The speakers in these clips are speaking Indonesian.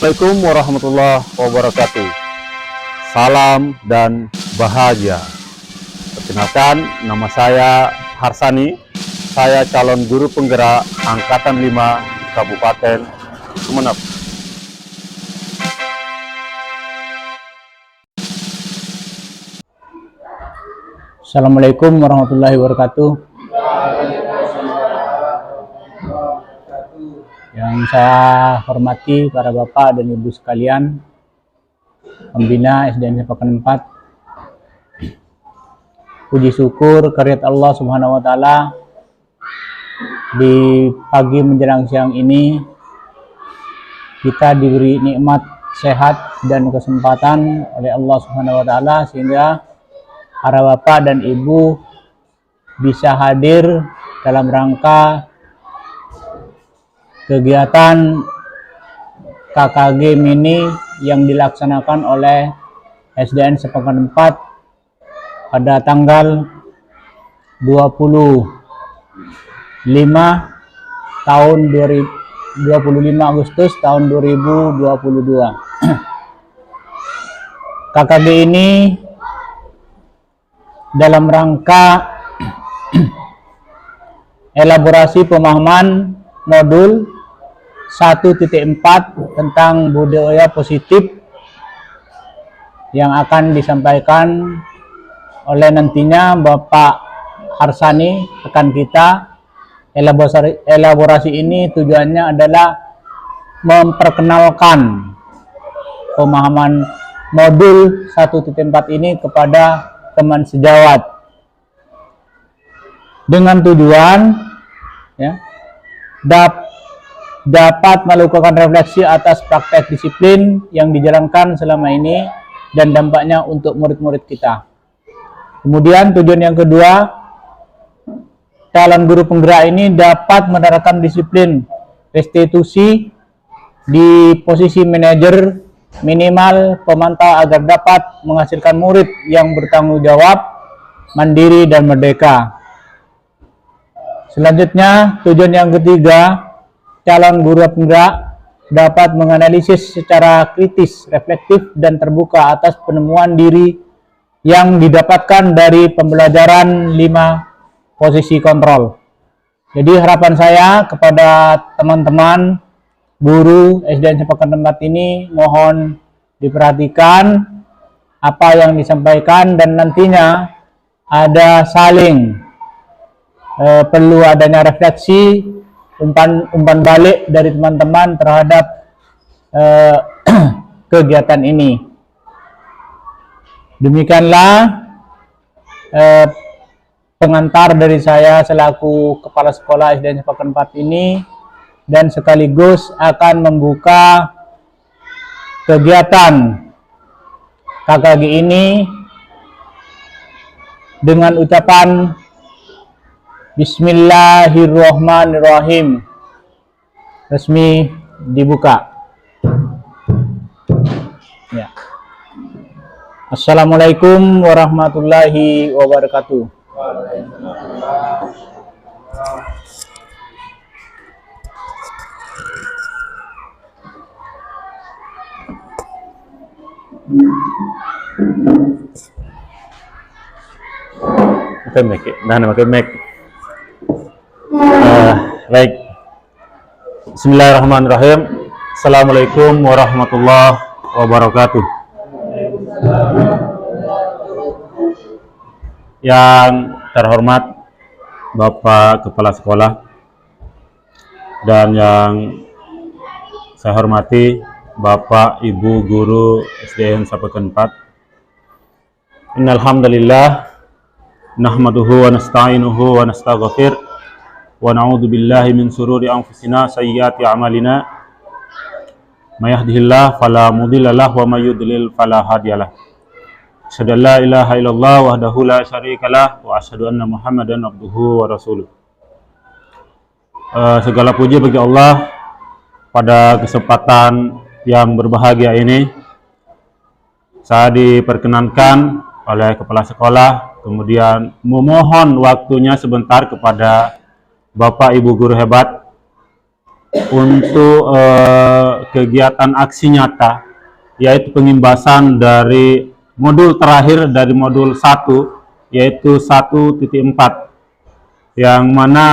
Assalamualaikum warahmatullahi wabarakatuh. Salam dan bahagia. Perkenalkan, nama saya Harsani. Saya calon guru penggerak Angkatan 5 Kabupaten Sumeneb. Assalamualaikum warahmatullahi wabarakatuh. Yang saya hormati para bapak dan ibu sekalian, pembina SDN Sepakan 4. Puji syukur kehadirat Allah Subhanahu wa taala di pagi menjelang siang ini kita diberi nikmat sehat dan kesempatan oleh Allah Subhanahu wa taala sehingga para bapak dan ibu bisa hadir dalam rangka kegiatan KKG Mini yang dilaksanakan oleh SDN Sepakan 4 pada tanggal 25 Agustus tahun 2022. KKG ini dalam rangka elaborasi pemahaman modul 1.4 tentang budaya positif yang akan disampaikan oleh nantinya Bapak Harsani rekan kita. Elaborasi ini tujuannya adalah memperkenalkan pemahaman modul 1.4 ini kepada teman sejawat dengan tujuan dapat melakukan refleksi atas praktek disiplin yang dijalankan selama ini dan dampaknya untuk murid-murid kita. Kemudian tujuan yang kedua, calon guru penggerak ini dapat menerapkan disiplin restitusi di posisi manajer minimal pemantau agar dapat menghasilkan murid yang bertanggung jawab, mandiri dan merdeka. Selanjutnya, tujuan yang ketiga, calon guru penggerak dapat menganalisis secara kritis, reflektif, dan terbuka atas penemuan diri yang didapatkan dari pembelajaran 5 posisi kontrol. Jadi harapan saya kepada teman-teman guru SDN Sepakan 4 ini mohon diperhatikan apa yang disampaikan dan nantinya ada saling perlu adanya refleksi umpan balik dari teman-teman terhadap kegiatan ini. Demikianlah pengantar dari saya selaku kepala sekolah SDN Sepakan 4 ini dan sekaligus akan membuka kegiatan KKG ini dengan ucapan Bismillahirrahmanirrahim. Resmi dibuka. Ya. Assalamualaikum warahmatullahi wabarakatuh. Pakai mic. Baik. Bismillahirrahmanirrahim. Assalamualaikum warahmatullahi wabarakatuh. Yang terhormat Bapak Kepala Sekolah dan yang saya hormati Bapak Ibu Guru SDN Sepakan 4. Innal hamdalillah nahmaduhu wa nasta'inuhu wa nastaghfir wa na'udzu billahi min shururi anfusina sayyiati a'malina may yahdihillahu fala mudilla lahu wa may yudlil fala hadiyalah. Asyhadu an la ilaha illallah wahdahu la syarikalah wa asyhadu anna Muhammadan abduhu wa rasuluh. Segala puji bagi Allah pada kesempatan yang berbahagia ini. Saya diperkenankan oleh kepala sekolah kemudian memohon waktunya sebentar kepada Bapak Ibu guru hebat untuk kegiatan aksi nyata, yaitu pengimbasan dari modul terakhir dari modul 1, yaitu 1.4, yang mana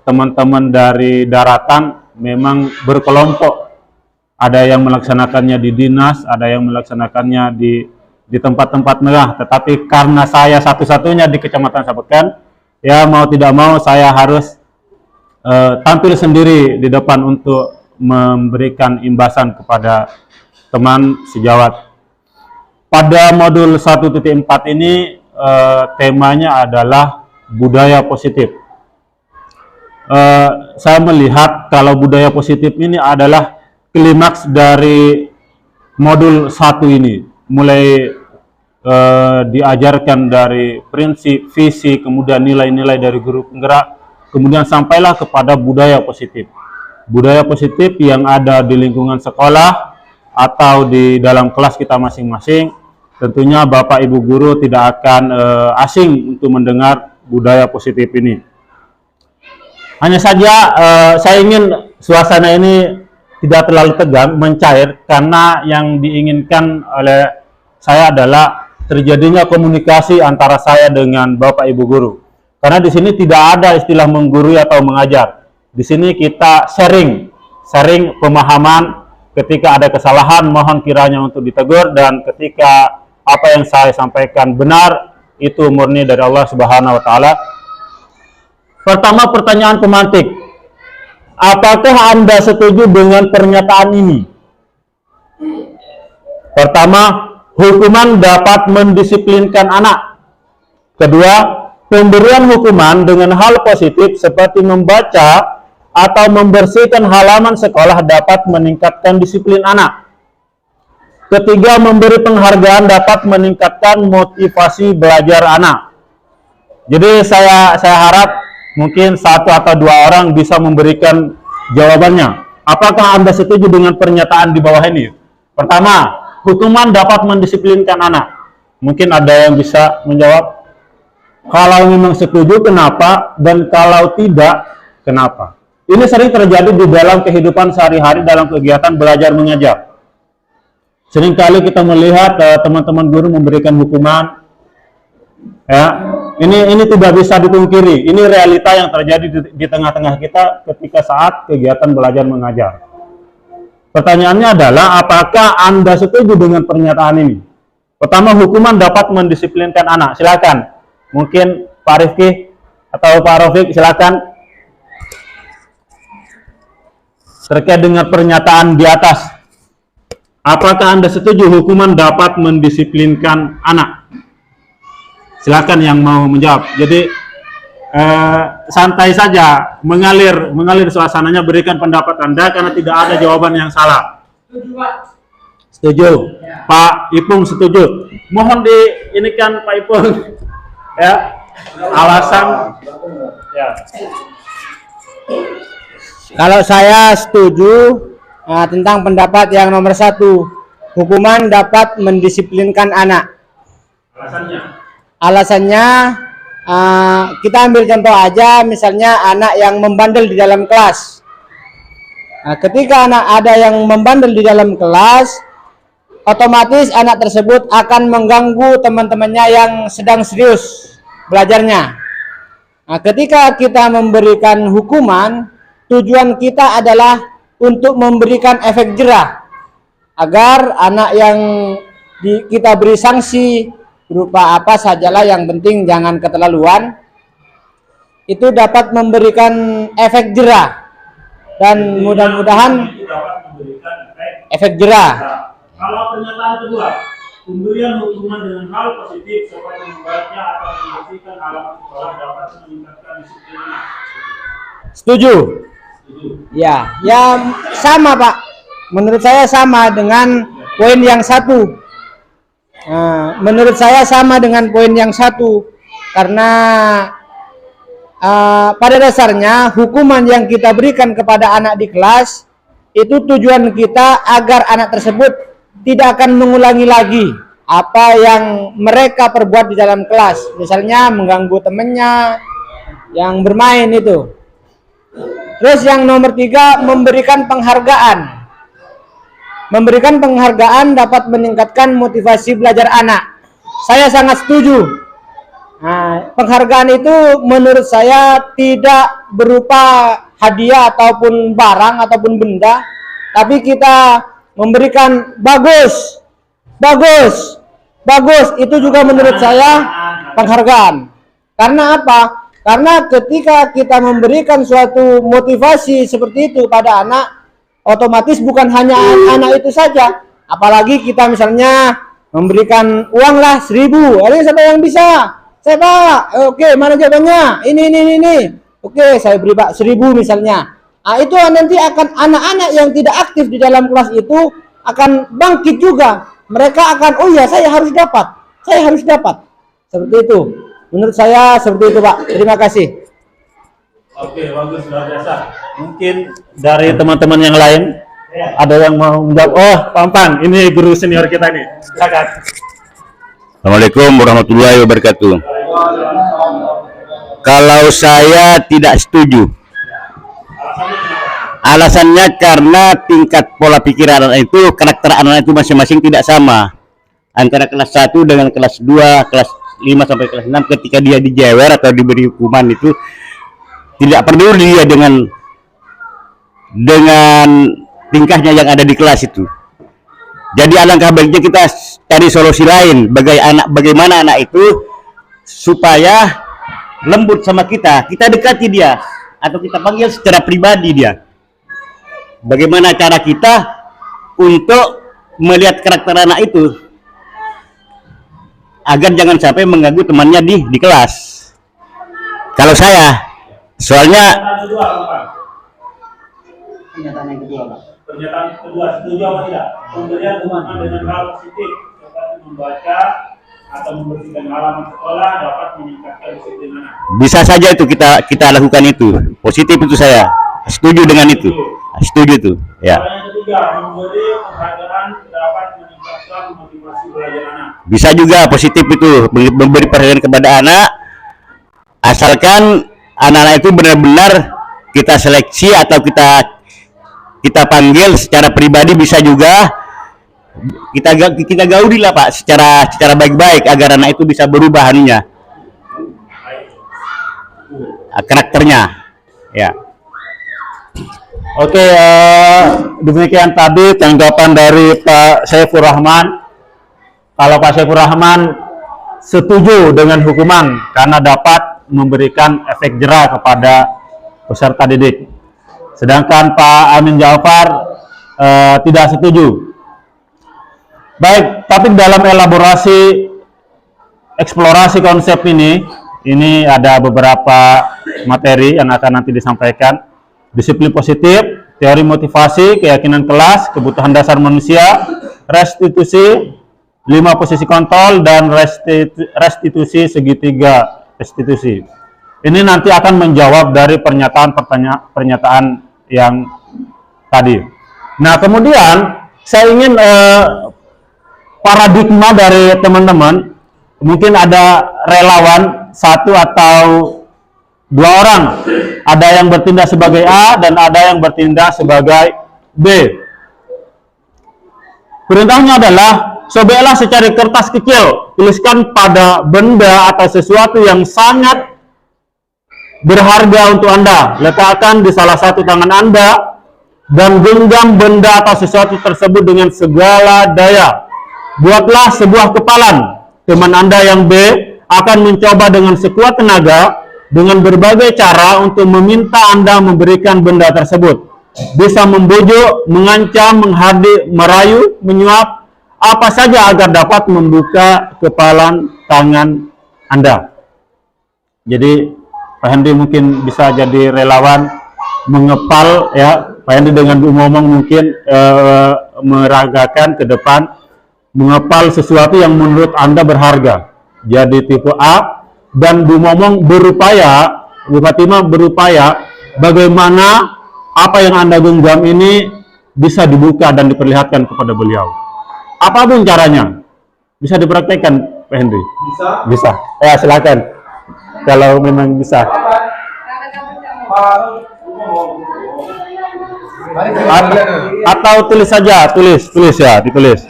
teman-teman dari daratan memang berkelompok. Ada yang melaksanakannya di dinas, ada yang melaksanakannya di tempat-tempat megah. Tetapi karena saya satu-satunya di Kecamatan Sapekan, ya mau tidak mau saya harus tampil sendiri di depan untuk memberikan imbasan kepada teman sejawat. Pada modul 1.4 ini temanya adalah budaya positif. Saya melihat kalau budaya positif ini adalah klimaks dari modul 1 ini, mulai diajarkan dari prinsip, visi, kemudian nilai-nilai dari guru penggerak, kemudian sampailah kepada budaya positif. Budaya positif yang ada di lingkungan sekolah atau di dalam kelas kita masing-masing. Tentunya Bapak Ibu guru tidak akan asing untuk mendengar budaya positif ini. Hanya saja saya ingin suasana ini tidak terlalu tegang, mencair, karena yang diinginkan oleh saya adalah terjadinya komunikasi antara saya dengan Bapak Ibu guru. Karena di sini tidak ada istilah menggurui atau mengajar. Di sini kita sharing pemahaman. Ketika ada kesalahan, mohon kiranya untuk ditegur, dan ketika apa yang saya sampaikan benar, itu murni dari Allah Subhanahu wa Ta'ala. Pertama, pertanyaan pemantik. Apakah Anda setuju dengan pernyataan ini? Pertama, hukuman dapat mendisiplinkan anak. Kedua, pemberian hukuman dengan hal positif seperti membaca atau membersihkan halaman sekolah dapat meningkatkan disiplin anak. Ketiga, memberi penghargaan dapat meningkatkan motivasi belajar anak. Jadi saya harap mungkin 1 atau 2 orang bisa memberikan jawabannya. Apakah Anda setuju dengan pernyataan di bawah ini? Pertama, hukuman dapat mendisiplinkan anak. Mungkin ada yang bisa menjawab. Kalau memang setuju, kenapa? Dan kalau tidak, kenapa? Ini sering terjadi di dalam kehidupan sehari-hari dalam kegiatan belajar mengajar. Seringkali kita melihat teman-teman guru memberikan hukuman. Ya, ini tidak bisa dipungkiri. Ini realita yang terjadi di tengah-tengah kita ketika saat kegiatan belajar mengajar. Pertanyaannya adalah, apakah Anda setuju dengan pernyataan ini? Pertama, hukuman dapat mendisiplinkan anak. Silakan. Mungkin Pak Rifki atau Pak Rafiq, silakan. Terkait dengan pernyataan di atas, apakah Anda setuju hukuman dapat mendisiplinkan anak? Silakan yang mau menjawab. Jadi santai saja, mengalir suasananya, berikan pendapat Anda karena tidak ada jawaban yang salah. Setuju, Pak. Setuju. Ya. Pak Ipung setuju. Mohon diinikan Pak Ipung. Ya. Alasan. Ya. Kalau saya setuju tentang pendapat yang nomor 1, hukuman dapat mendisiplinkan anak. Alasannya, kita ambil contoh aja, misalnya anak yang membandel di dalam kelas. Ketika ada yang membandel di dalam kelas, otomatis anak tersebut akan mengganggu teman-temannya yang sedang serius belajarnya. Ketika kita memberikan hukuman, tujuan kita adalah untuk memberikan efek jerah agar anak yang kita beri sanksi berupa apa sajalah, yang penting jangan keterlaluan, itu dapat memberikan efek jerah, dan mudah-mudahan efek jerah. Kalau pernyataan kedua, pemberian hukuman dengan hal positif seperti membaca atau membersihkan halaman sekolah dapat meningkatkan disiplin anak. Setuju? Ya, sama Pak. Menurut saya sama dengan poin yang 1. Menurut saya sama dengan poin yang 1, karena pada dasarnya hukuman yang kita berikan kepada anak di kelas itu tujuan kita agar anak tersebut tidak akan mengulangi lagi apa yang mereka perbuat di dalam kelas, misalnya mengganggu temannya yang bermain itu. Terus yang nomor 3, memberikan penghargaan. Memberikan penghargaan dapat meningkatkan motivasi belajar anak. Saya sangat setuju. Nah, penghargaan itu menurut saya tidak berupa hadiah ataupun barang ataupun benda, tapi kita memberikan bagus, itu juga menurut saya penghargaan. Karena apa? Karena ketika kita memberikan suatu motivasi seperti itu pada anak, otomatis bukan hanya anak itu saja, apalagi kita misalnya memberikan uang lah 1.000, ada siapa yang bisa? Saya Pak, oke, mana jawabannya? Ini. Oke, saya beri Pak 1.000 misalnya. Nah, itu nanti akan anak-anak yang tidak aktif di dalam kelas itu akan bangkit juga. Mereka akan, oh iya saya harus dapat. Seperti itu. Menurut saya seperti itu Pak. Terima kasih. Oke, bagus, luar biasa. Mungkin dari teman-teman yang lain ada yang mau menjawab. Oh, Pampang, ini guru senior kita nih. Silakan. Assalamualaikum warahmatullahi wabarakatuh. Kalau saya tidak setuju. Alasannya karena tingkat pola pikir anak itu, karakter anak itu masing-masing tidak sama. Antara kelas 1 dengan kelas 2, kelas 5 sampai kelas 6, ketika dia dijewer atau diberi hukuman itu tidak peduli dia dengan tingkahnya yang ada di kelas itu. Jadi alangkah baiknya kita cari solusi lain, bagaimana anak itu supaya lembut sama kita dekati dia atau kita panggil secara pribadi dia. Bagaimana cara kita untuk melihat karakter anak itu agar jangan sampai mengganggu temannya di kelas. Kalau saya, soalnya Pernyataan yang kedua Pak. Pernyataan kedua, setuju apa tidak? Pemberian hukuman dengan hal positif seperti membaca atau membersihkan halaman sekolah dapat meningkatkan disiplin anak. bisa saja itu kita lakukan itu. Positif itu saya setuju dengan itu. Setuju itu. Ya. Yang ketiga, memberi penghargaan dapat meningkatkan motivasi belajar anak. Bisa juga positif itu, memberi perhatian kepada anak, asalkan anak-anak itu benar-benar kita seleksi atau kita panggil secara pribadi, bisa juga kita gauli lah Pak secara baik-baik agar anak itu bisa berubah anunya, karakternya. Ya. Oke, demikian tadi tanggapan dari Pak Saiful Rahman. Kalau Pak Saiful Rahman setuju dengan hukuman karena dapat memberikan efek jera kepada peserta didik. Sedangkan Pak Amin Jafar tidak setuju. Baik, tapi dalam elaborasi eksplorasi konsep ini ada beberapa materi yang akan nanti disampaikan. Disiplin positif, teori motivasi, keyakinan kelas, kebutuhan dasar manusia, restitusi, 5 posisi kontrol, dan restitusi segitiga restitusi. Ini nanti akan menjawab dari pernyataan yang tadi. Nah, kemudian saya ingin paradigma dari teman-teman, mungkin ada relawan 1 atau 2 orang, ada yang bertindak sebagai A dan ada yang bertindak sebagai B. Perintahnya adalah, sobeklah secari kertas kecil, tuliskan pada benda atau sesuatu yang sangat berharga untuk Anda, letakkan di salah satu tangan Anda dan genggam benda atau sesuatu tersebut dengan segala daya. Buatlah sebuah kepalan. Teman Anda yang B akan mencoba dengan sekuat tenaga dengan berbagai cara untuk meminta Anda memberikan benda tersebut. Bisa membujuk, mengancam, menghardik, merayu, menyuap, apa saja agar dapat membuka kepalan tangan Anda. Jadi Pak Hendy mungkin bisa jadi relawan mengepal, ya Pak Hendy dengan Bu Momong mungkin meragakan ke depan, mengepal sesuatu yang menurut Anda berharga. Jadi tipe A, dan Bu Momong berupaya, Bu Fatimah berupaya bagaimana apa yang Anda genggam ini bisa dibuka dan diperlihatkan kepada beliau. Apapun caranya, bisa dipraktekkan Pak Hendy? Bisa. Ya silakan. Kalau memang bisa. Atau tulis saja, tulis ya, ditulis.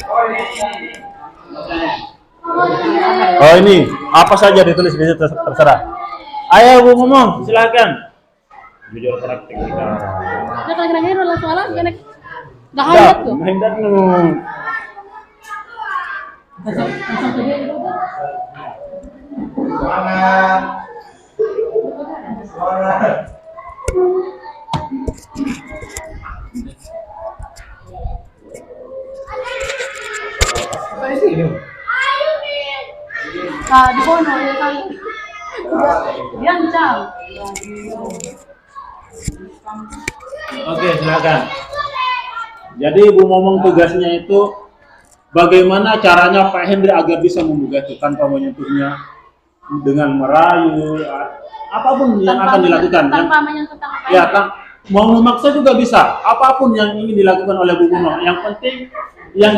Oh ini, apa saja ditulis di situ terserah. Ayo Bu ngomong, silakan. Jujur praktik kita. Nah, kalau kira-kira udah soalan, nggak hayat tuh. Hendak nu. Nah, di sana ya kan. Dia encang. Oke, silakan. Jadi Ibu Momong tugasnya itu bagaimana caranya Pak Hendri agar bisa membuka itu tanpa menyentuhnya, dengan merayu, apapun yang akan dilakukan. Tanpa menyentuh tangan. Ya, mau memaksa juga bisa. Apapun yang ingin dilakukan oleh Bu Momong. Yang penting yang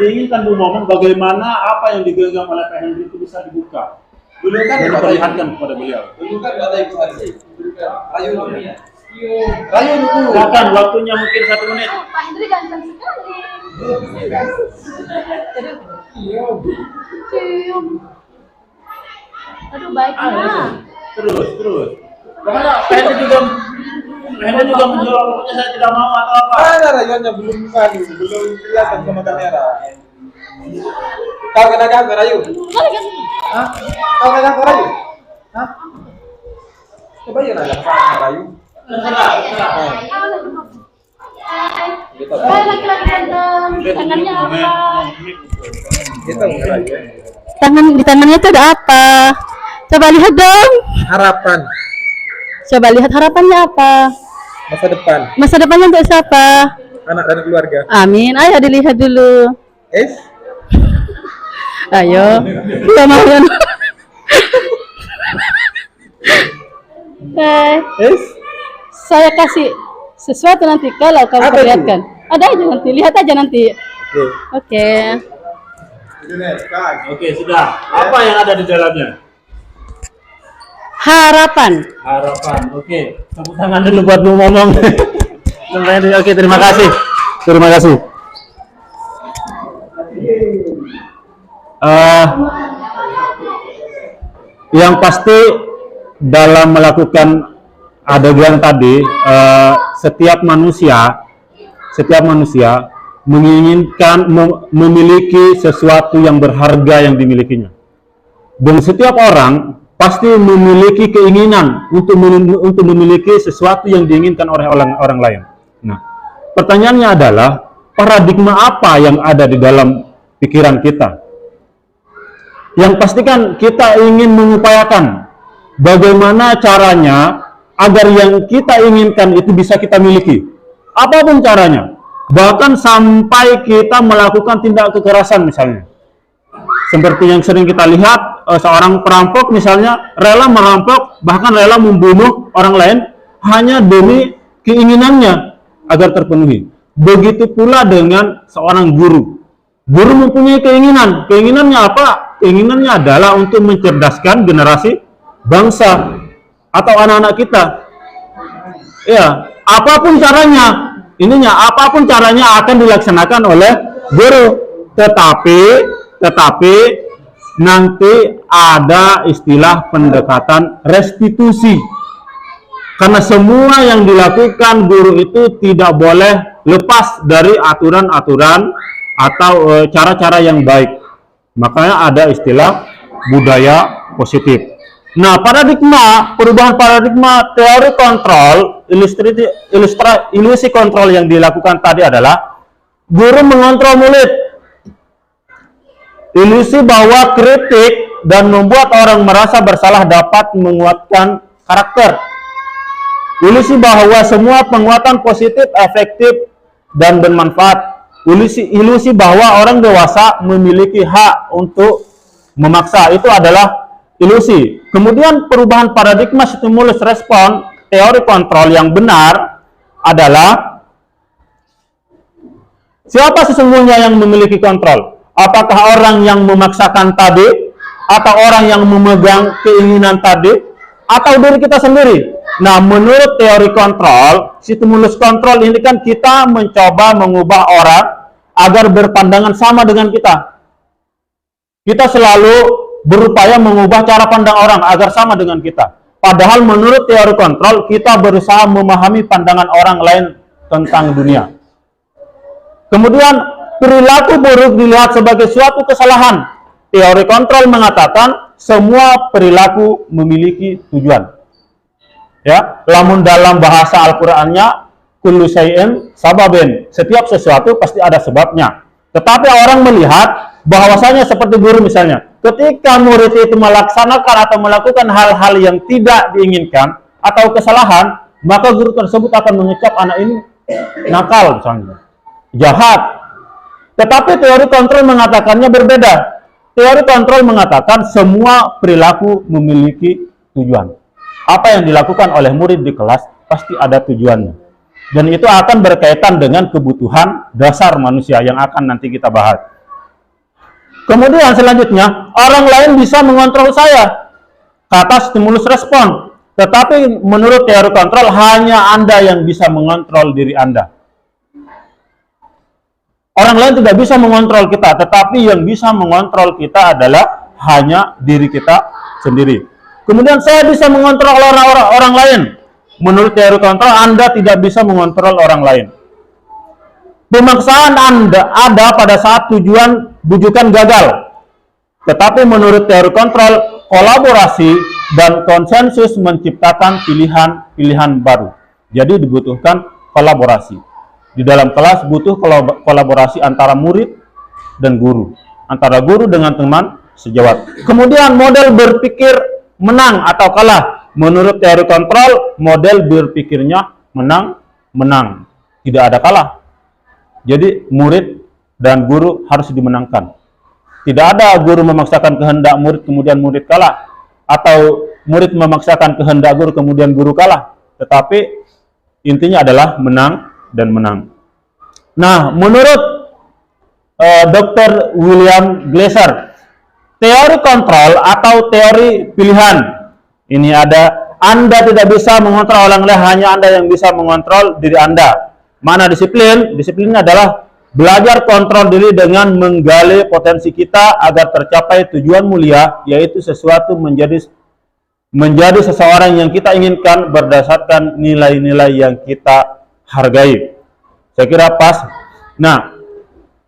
diinginkan Bu Momong bagaimana apa yang digenggam oleh Pak Hendri itu bisa dibuka. Dulu kan diperlihatkan kepada beliau. Dulu kan ada yang besar sih. Rayu dulu. Rayu dulu. Silakan, waktunya mungkin 1 menit. Pak Hendri ganteng sekali. Cium. Aduh, baiknya. Terus. Bagaimana Pak Hendri juga menjual, pokoknya saya tidak mau atau apa? Ada rayuannya belum kelihatan sama kamera. Kau kena rayu? Hah? Kau kena rayu? Hah? Coba ya nanya sama rayu. Laki-laki ganteng. Tangannya apa? Kita rayu. Di tangannya itu ada apa? Coba lihat dong. Harapan Coba lihat harapannya apa? masa depan Masa depannya untuk siapa? anak dan keluarga. Amin. Ayo dilihat dulu. Ayo. Lumayan. Saya kasih sesuatu nanti kalau kamu perlihatkan. Ada aja nanti, lihat aja nanti. Oke. Oke, sudah. Apa yang ada di dalamnya? Harapan. Oke. Tepuk tangan dulu buat Bu Momong. Oke, terima kasih. Yang pasti dalam melakukan adegan tadi, setiap manusia menginginkan memiliki sesuatu yang berharga yang dimilikinya, dan setiap orang pasti memiliki keinginan untuk memiliki sesuatu yang diinginkan oleh orang lain. Nah, pertanyaannya adalah paradigma apa yang ada di dalam pikiran kita? Yang pasti kan kita ingin mengupayakan bagaimana caranya agar yang kita inginkan itu bisa kita miliki. Apapun caranya. Bahkan sampai kita melakukan tindak kekerasan misalnya. Seperti yang sering kita lihat, seorang perampok misalnya rela merampok, bahkan rela membunuh orang lain hanya demi keinginannya agar terpenuhi. Begitu pula dengan seorang guru. Guru mempunyai keinginan. Keinginannya apa? Keinginannya adalah untuk mencerdaskan generasi bangsa atau anak-anak kita. Ya, apapun caranya, apapun caranya akan dilaksanakan oleh guru. Tetapi nanti ada istilah pendekatan restitusi. Karena semua yang dilakukan guru itu tidak boleh lepas dari aturan-aturan atau cara-cara yang baik. Makanya ada istilah budaya positif. Nah, perubahan paradigma teori kontrol, ilusi kontrol yang dilakukan tadi adalah guru mengontrol murid. Ilusi bahwa kritik dan membuat orang merasa bersalah dapat menguatkan karakter. Ilusi bahwa semua penguatan positif, efektif, dan bermanfaat. Ilusi bahwa orang dewasa memiliki hak untuk memaksa. Itu adalah ilusi. Kemudian perubahan paradigma stimulus respon teori kontrol yang benar adalah siapa sesungguhnya yang memiliki kontrol? Apakah orang yang memaksakan tadi, atau orang yang memegang keinginan tadi, atau diri kita sendiri? Nah, menurut teori kontrol, stimulus kontrol ini kan kita mencoba mengubah orang agar berpandangan sama dengan kita. Kita selalu berupaya mengubah cara pandang orang agar sama dengan kita. Padahal menurut teori kontrol, kita berusaha memahami pandangan orang lain tentang dunia. Kemudian, perilaku buruk dilihat sebagai suatu kesalahan. Teori kontrol mengatakan semua perilaku memiliki tujuan. Ya, lamun dalam bahasa Al-Qur'annya kullu syai'in sababin. Setiap sesuatu pasti ada sebabnya. Tetapi orang melihat bahwasanya seperti guru misalnya, ketika murid itu melaksanakan atau melakukan hal-hal yang tidak diinginkan atau kesalahan, maka guru tersebut akan mengecap anak ini nakal misalnya, jahat. Tetapi teori kontrol mengatakannya berbeda. Teori kontrol mengatakan semua perilaku memiliki tujuan. Apa yang dilakukan oleh murid di kelas pasti ada tujuannya. Dan itu akan berkaitan dengan kebutuhan dasar manusia yang akan nanti kita bahas. Kemudian selanjutnya, orang lain bisa mengontrol saya. Kata stimulus respon. Tetapi menurut teori kontrol, hanya Anda yang bisa mengontrol diri Anda. Orang lain tidak bisa mengontrol kita, tetapi yang bisa mengontrol kita adalah hanya diri kita sendiri. Kemudian saya bisa mengontrol orang lain. Menurut teori kontrol, Anda tidak bisa mengontrol orang lain. Pemaksaan Anda ada pada saat tujuan bujukan gagal. Tetapi menurut teori kontrol, kolaborasi dan konsensus menciptakan pilihan-pilihan baru. Jadi dibutuhkan kolaborasi. Di dalam kelas butuh kolaborasi antara murid dan guru. Antara guru dengan teman sejawat. Kemudian model berpikir menang atau kalah. Menurut teori kontrol, model berpikirnya menang. Tidak ada kalah. Jadi murid dan guru harus dimenangkan. Tidak ada guru memaksakan kehendak murid kemudian murid kalah. Atau murid memaksakan kehendak guru kemudian guru kalah. Tetapi intinya adalah menang dan menang. Nah, menurut Dr. William Glasser, teori kontrol atau teori pilihan, ini ada, Anda tidak bisa mengontrol orang lain, hanya Anda yang bisa mengontrol diri Anda. Mana disiplin? Disiplinnya adalah belajar kontrol diri dengan menggali potensi kita agar tercapai tujuan mulia, yaitu sesuatu menjadi seseorang yang kita inginkan berdasarkan nilai-nilai yang kita hargai. Saya kira pas. Nah,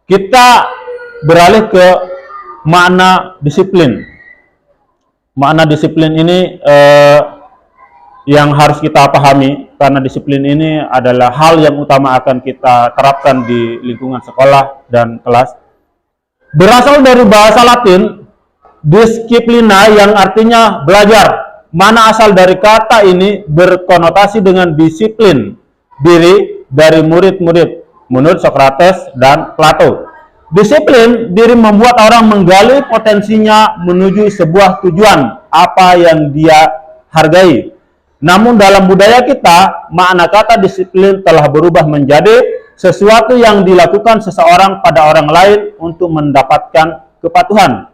kita beralih ke makna disiplin. Makna disiplin ini yang harus kita pahami, karena disiplin ini adalah hal yang utama akan kita terapkan di lingkungan sekolah dan kelas. Berasal dari bahasa Latin, disciplina yang artinya belajar. Mana asal dari kata ini berkonotasi dengan disiplin diri dari murid-murid menurut Socrates dan Plato. Disiplin diri membuat orang menggali potensinya menuju sebuah tujuan apa yang dia hargai. Namun dalam budaya kita, makna kata disiplin telah berubah menjadi sesuatu yang dilakukan seseorang pada orang lain untuk mendapatkan kepatuhan.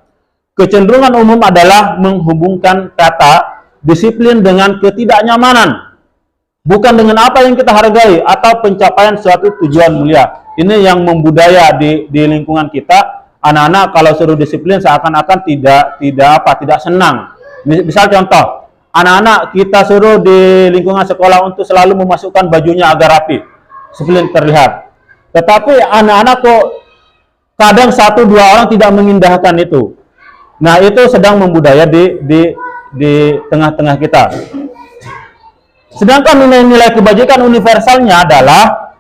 Kecenderungan umum adalah menghubungkan kata disiplin dengan ketidaknyamanan, bukan dengan apa yang kita hargai atau pencapaian suatu tujuan mulia. Ini yang membudaya di lingkungan kita. Anak-anak kalau suruh disiplin seakan-akan tidak senang. Misal contoh, anak-anak kita suruh di lingkungan sekolah untuk selalu memasukkan bajunya agar rapi, disiplin terlihat. Tetapi anak-anak kok kadang 1-2 orang tidak mengindahkan itu. Nah, itu sedang membudaya di tengah-tengah kita. Sedangkan nilai-nilai kebajikan universalnya adalah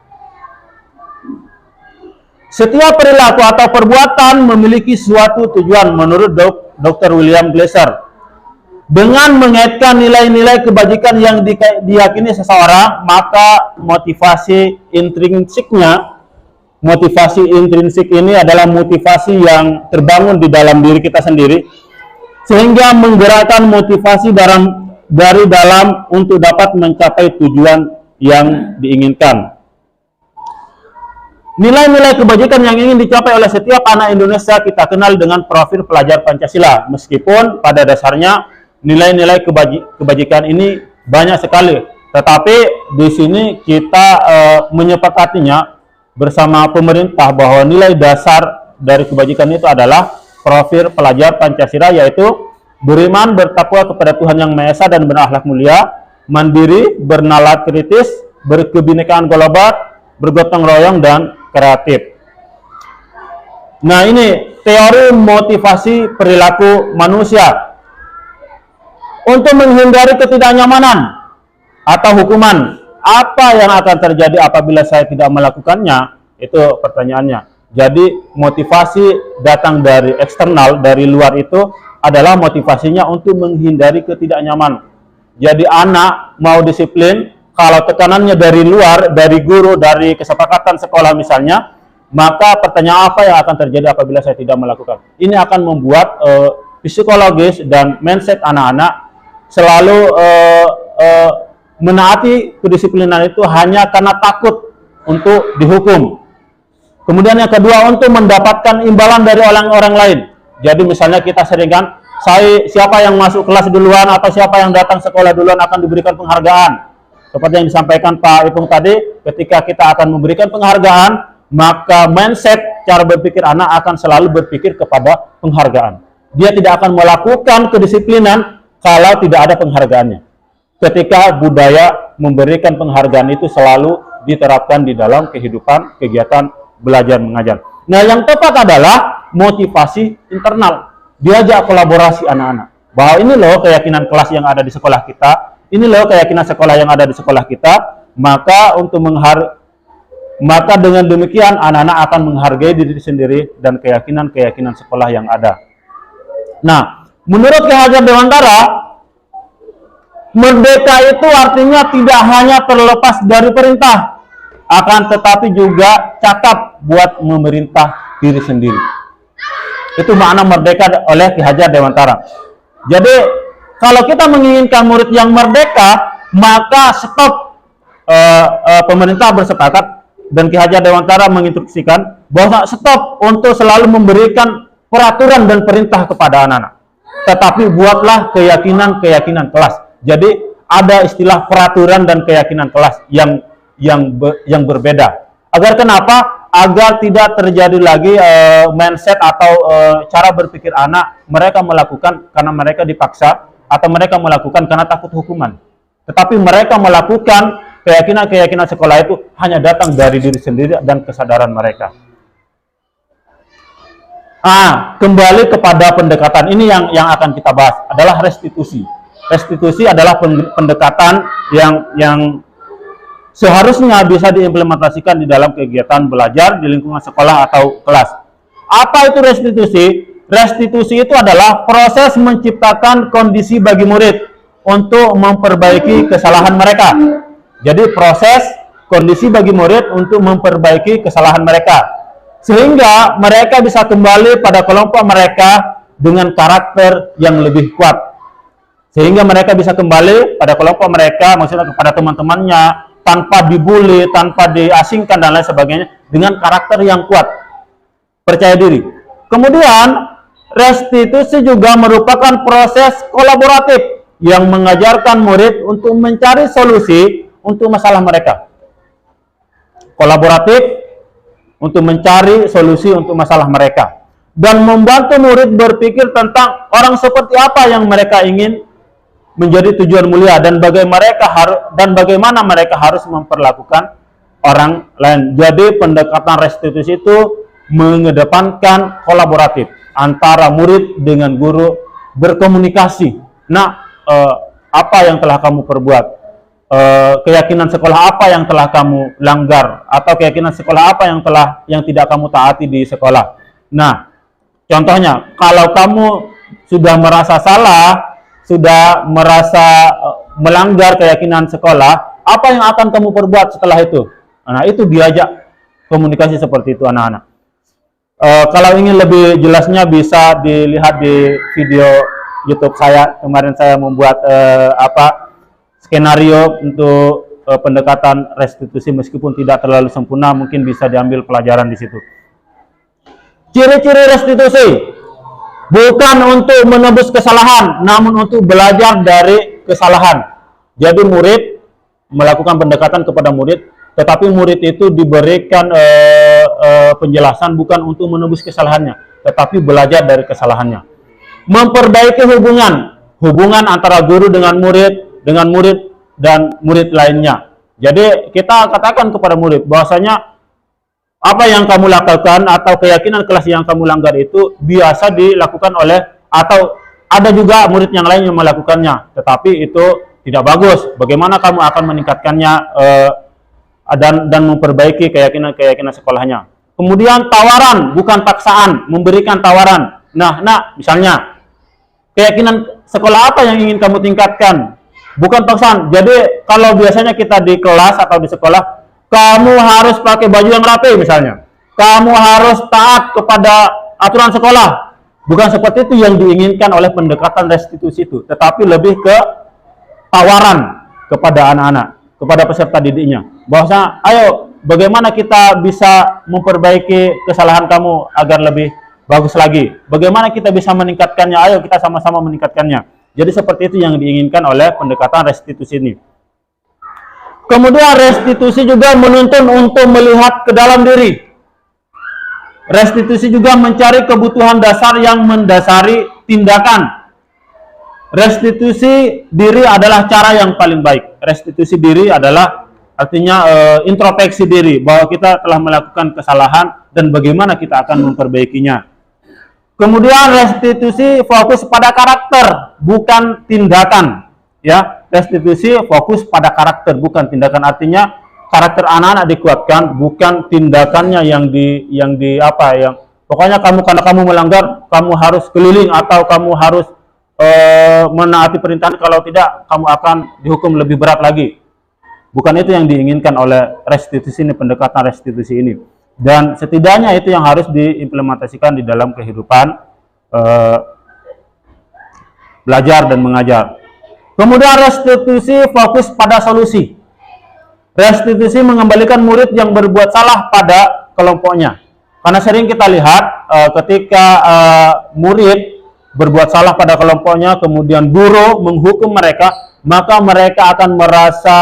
setiap perilaku atau perbuatan memiliki suatu tujuan menurut Dr. William Glasser. Dengan mengaitkan nilai-nilai kebajikan yang diyakini seseorang, maka motivasi intrinsik ini adalah motivasi yang terbangun di dalam diri kita sendiri, sehingga menggerakkan motivasi dari dalam untuk dapat mencapai tujuan yang diinginkan. Nilai-nilai kebajikan yang ingin dicapai oleh setiap anak Indonesia kita kenal dengan profil pelajar Pancasila. Meskipun pada dasarnya nilai-nilai kebajikan ini banyak sekali. Tetapi di sini kita menyepakatinya bersama pemerintah bahwa nilai dasar dari kebajikan itu adalah profil pelajar Pancasila, yaitu beriman, bertakwa kepada Tuhan Yang Maha Esa dan berakhlak mulia, mandiri, bernalar kritis, berkebinekaan global, bergotong royong, dan kreatif. Nah, ini teori motivasi perilaku manusia. Untuk menghindari ketidaknyamanan atau hukuman, apa yang akan terjadi apabila saya tidak melakukannya? Itu pertanyaannya. Jadi motivasi datang dari eksternal, dari luar itu adalah motivasinya untuk menghindari ketidaknyamanan. Jadi anak mau disiplin, kalau tekanannya dari luar, dari guru, dari kesepakatan sekolah misalnya, maka pertanyaan apa yang akan terjadi apabila saya tidak melakukan? Ini akan membuat psikologis dan mindset anak-anak selalu menaati kedisiplinan itu hanya karena takut untuk dihukum. Kemudian yang kedua, untuk mendapatkan imbalan dari orang-orang lain. Jadi misalnya kita sering kan, siapa yang masuk kelas duluan atau siapa yang datang sekolah duluan akan diberikan penghargaan. Seperti yang disampaikan Pak Ipung tadi, ketika kita akan memberikan penghargaan, maka mindset cara berpikir anak akan selalu berpikir kepada penghargaan. Dia tidak akan melakukan kedisiplinan kalau tidak ada penghargaannya. Ketika budaya memberikan penghargaan itu selalu diterapkan di dalam kehidupan kegiatan belajar mengajar. Nah, yang tepat adalah motivasi internal. Diajak kolaborasi anak-anak. Bahwa ini loh keyakinan kelas yang ada di sekolah kita, ini loh keyakinan sekolah yang ada di sekolah kita, maka dengan demikian anak-anak akan menghargai diri sendiri dan keyakinan-keyakinan sekolah yang ada. Nah, menurut Ki Hajar Dewantara, merdeka itu artinya tidak hanya terlepas dari perintah, akan tetapi juga cakap buat memerintah diri sendiri. Itu makna merdeka oleh Ki Hajar Dewantara. Jadi, kalau kita menginginkan murid yang merdeka, maka stop pemerintah bersepakat dan Ki Hajar Dewantara menginstruksikan bahwa stop untuk selalu memberikan peraturan dan perintah kepada anak-anak. Tetapi buatlah keyakinan-keyakinan kelas. Jadi ada istilah peraturan dan keyakinan kelas yang berbeda. Agar kenapa? Agar tidak terjadi lagi mindset atau cara berpikir anak mereka melakukan karena mereka dipaksa atau mereka melakukan karena takut hukuman. Tetapi mereka melakukan keyakinan-keyakinan sekolah itu hanya datang dari diri sendiri dan kesadaran mereka. Kembali kepada pendekatan ini yang akan kita bahas adalah restitusi. Restitusi adalah pendekatan yang seharusnya bisa diimplementasikan di dalam kegiatan belajar di lingkungan sekolah atau kelas. Apa itu restitusi? Restitusi itu adalah proses menciptakan kondisi bagi murid untuk memperbaiki kesalahan mereka. Jadi proses kondisi bagi murid untuk memperbaiki kesalahan mereka, sehingga mereka bisa kembali pada kelompok mereka dengan karakter yang lebih kuat. Sehingga mereka bisa kembali pada kelompok mereka, maksudnya kepada teman-temannya, tanpa dibully, tanpa diasingkan dan lain sebagainya, dengan karakter yang kuat, percaya diri. Kemudian restitusi juga merupakan proses kolaboratif yang mengajarkan murid untuk mencari solusi untuk masalah mereka. Kolaboratif untuk mencari solusi untuk masalah mereka dan membantu murid berpikir tentang orang seperti apa yang mereka ingin menjadi tujuan mulia dan bagaimana mereka harus memperlakukan orang lain. Jadi pendekatan restitusi itu mengedepankan kolaboratif antara murid dengan guru, berkomunikasi. Nah, apa yang telah kamu perbuat? Keyakinan sekolah apa yang telah kamu langgar, atau keyakinan sekolah apa yang tidak kamu taati di sekolah. Nah, contohnya kalau kamu sudah merasa salah, sudah merasa melanggar keyakinan sekolah, apa yang akan kamu perbuat setelah itu? Nah, itu diajak komunikasi seperti itu anak-anak. Kalau ingin lebih jelasnya bisa dilihat di video YouTube saya. Kemarin saya membuat skenario untuk pendekatan restitusi, meskipun tidak terlalu sempurna, mungkin bisa diambil pelajaran di situ. Ciri-ciri restitusi bukan untuk menebus kesalahan, namun untuk belajar dari kesalahan. Jadi murid melakukan pendekatan kepada murid, tetapi murid itu diberikan penjelasan bukan untuk menebus kesalahannya, tetapi belajar dari kesalahannya. Memperbaiki hubungan antara guru dengan murid dan murid lainnya. Jadi kita katakan kepada murid bahwasanya apa yang kamu lakukan atau keyakinan kelas yang kamu langgar itu biasa dilakukan oleh, atau ada juga murid yang lain yang melakukannya, tetapi itu tidak bagus. Bagaimana kamu akan meningkatkannya dan memperbaiki keyakinan sekolahnya. Kemudian tawaran, bukan paksaan, memberikan tawaran. Nah, misalnya keyakinan sekolah apa yang ingin kamu tingkatkan? Bukan paksaan. Jadi kalau biasanya kita di kelas atau di sekolah, kamu harus pakai baju yang rapi misalnya. Kamu harus taat kepada aturan sekolah. Bukan seperti itu yang diinginkan oleh pendekatan restitusi itu, tetapi lebih ke tawaran kepada anak-anak, kepada peserta didiknya. Bahwasanya, ayo bagaimana kita bisa memperbaiki kesalahan kamu agar lebih bagus lagi. Bagaimana kita bisa meningkatkannya? Ayo kita sama-sama meningkatkannya. Jadi seperti itu yang diinginkan oleh pendekatan restitusi ini. Kemudian restitusi juga menuntun untuk melihat ke dalam diri. Restitusi juga mencari kebutuhan dasar yang mendasari tindakan. Restitusi diri adalah cara yang paling baik. Restitusi diri adalah artinya introspeksi diri, bahwa kita telah melakukan kesalahan dan bagaimana kita akan memperbaikinya. Kemudian restitusi fokus pada karakter, bukan tindakan. Ya, restitusi fokus pada karakter, bukan tindakan. Artinya karakter anak-anak dikuatkan, bukan tindakannya yang pokoknya karena kamu melanggar, kamu harus keliling atau kamu harus menaati perintah, kalau tidak kamu akan dihukum lebih berat lagi. Bukan itu yang diinginkan oleh restitusi ini, pendekatan restitusi ini. Dan setidaknya itu yang harus diimplementasikan di dalam kehidupan belajar dan mengajar. Kemudian restitusi fokus pada solusi. Restitusi mengembalikan murid yang berbuat salah pada kelompoknya. Karena sering kita lihat ketika murid berbuat salah pada kelompoknya, kemudian guru menghukum mereka, maka mereka akan merasa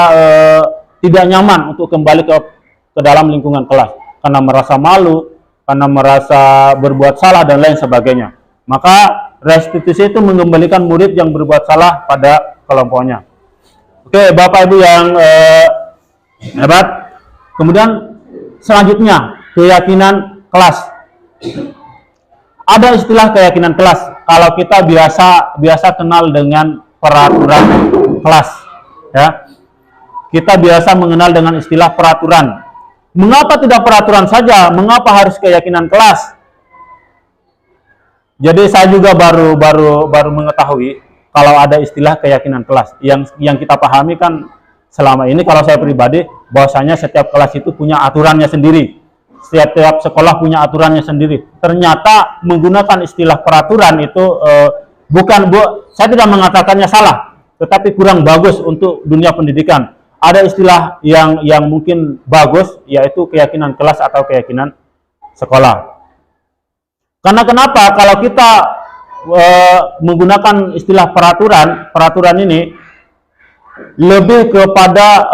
tidak nyaman untuk kembali ke dalam lingkungan kelas. Karena merasa malu, karena merasa berbuat salah dan lain sebagainya. Maka restitusi itu mengembalikan murid yang berbuat salah pada kelompoknya. Oke, Bapak Ibu yang hebat. Kemudian selanjutnya keyakinan kelas. Ada istilah keyakinan kelas. Kalau kita biasa kenal dengan peraturan kelas, ya. Kita biasa mengenal dengan istilah peraturan. Mengapa tidak peraturan saja? Mengapa harus keyakinan kelas? Jadi saya juga baru mengetahui kalau ada istilah keyakinan kelas. Yang kita pahami kan selama ini, kalau saya pribadi, bahwasanya setiap kelas itu punya aturannya sendiri. Setiap sekolah punya aturannya sendiri. Ternyata menggunakan istilah peraturan itu saya tidak mengatakannya salah, tetapi kurang bagus untuk dunia pendidikan. Ada istilah yang mungkin bagus, yaitu keyakinan kelas atau keyakinan sekolah. Karena kenapa? Kalau kita menggunakan istilah peraturan ini lebih kepada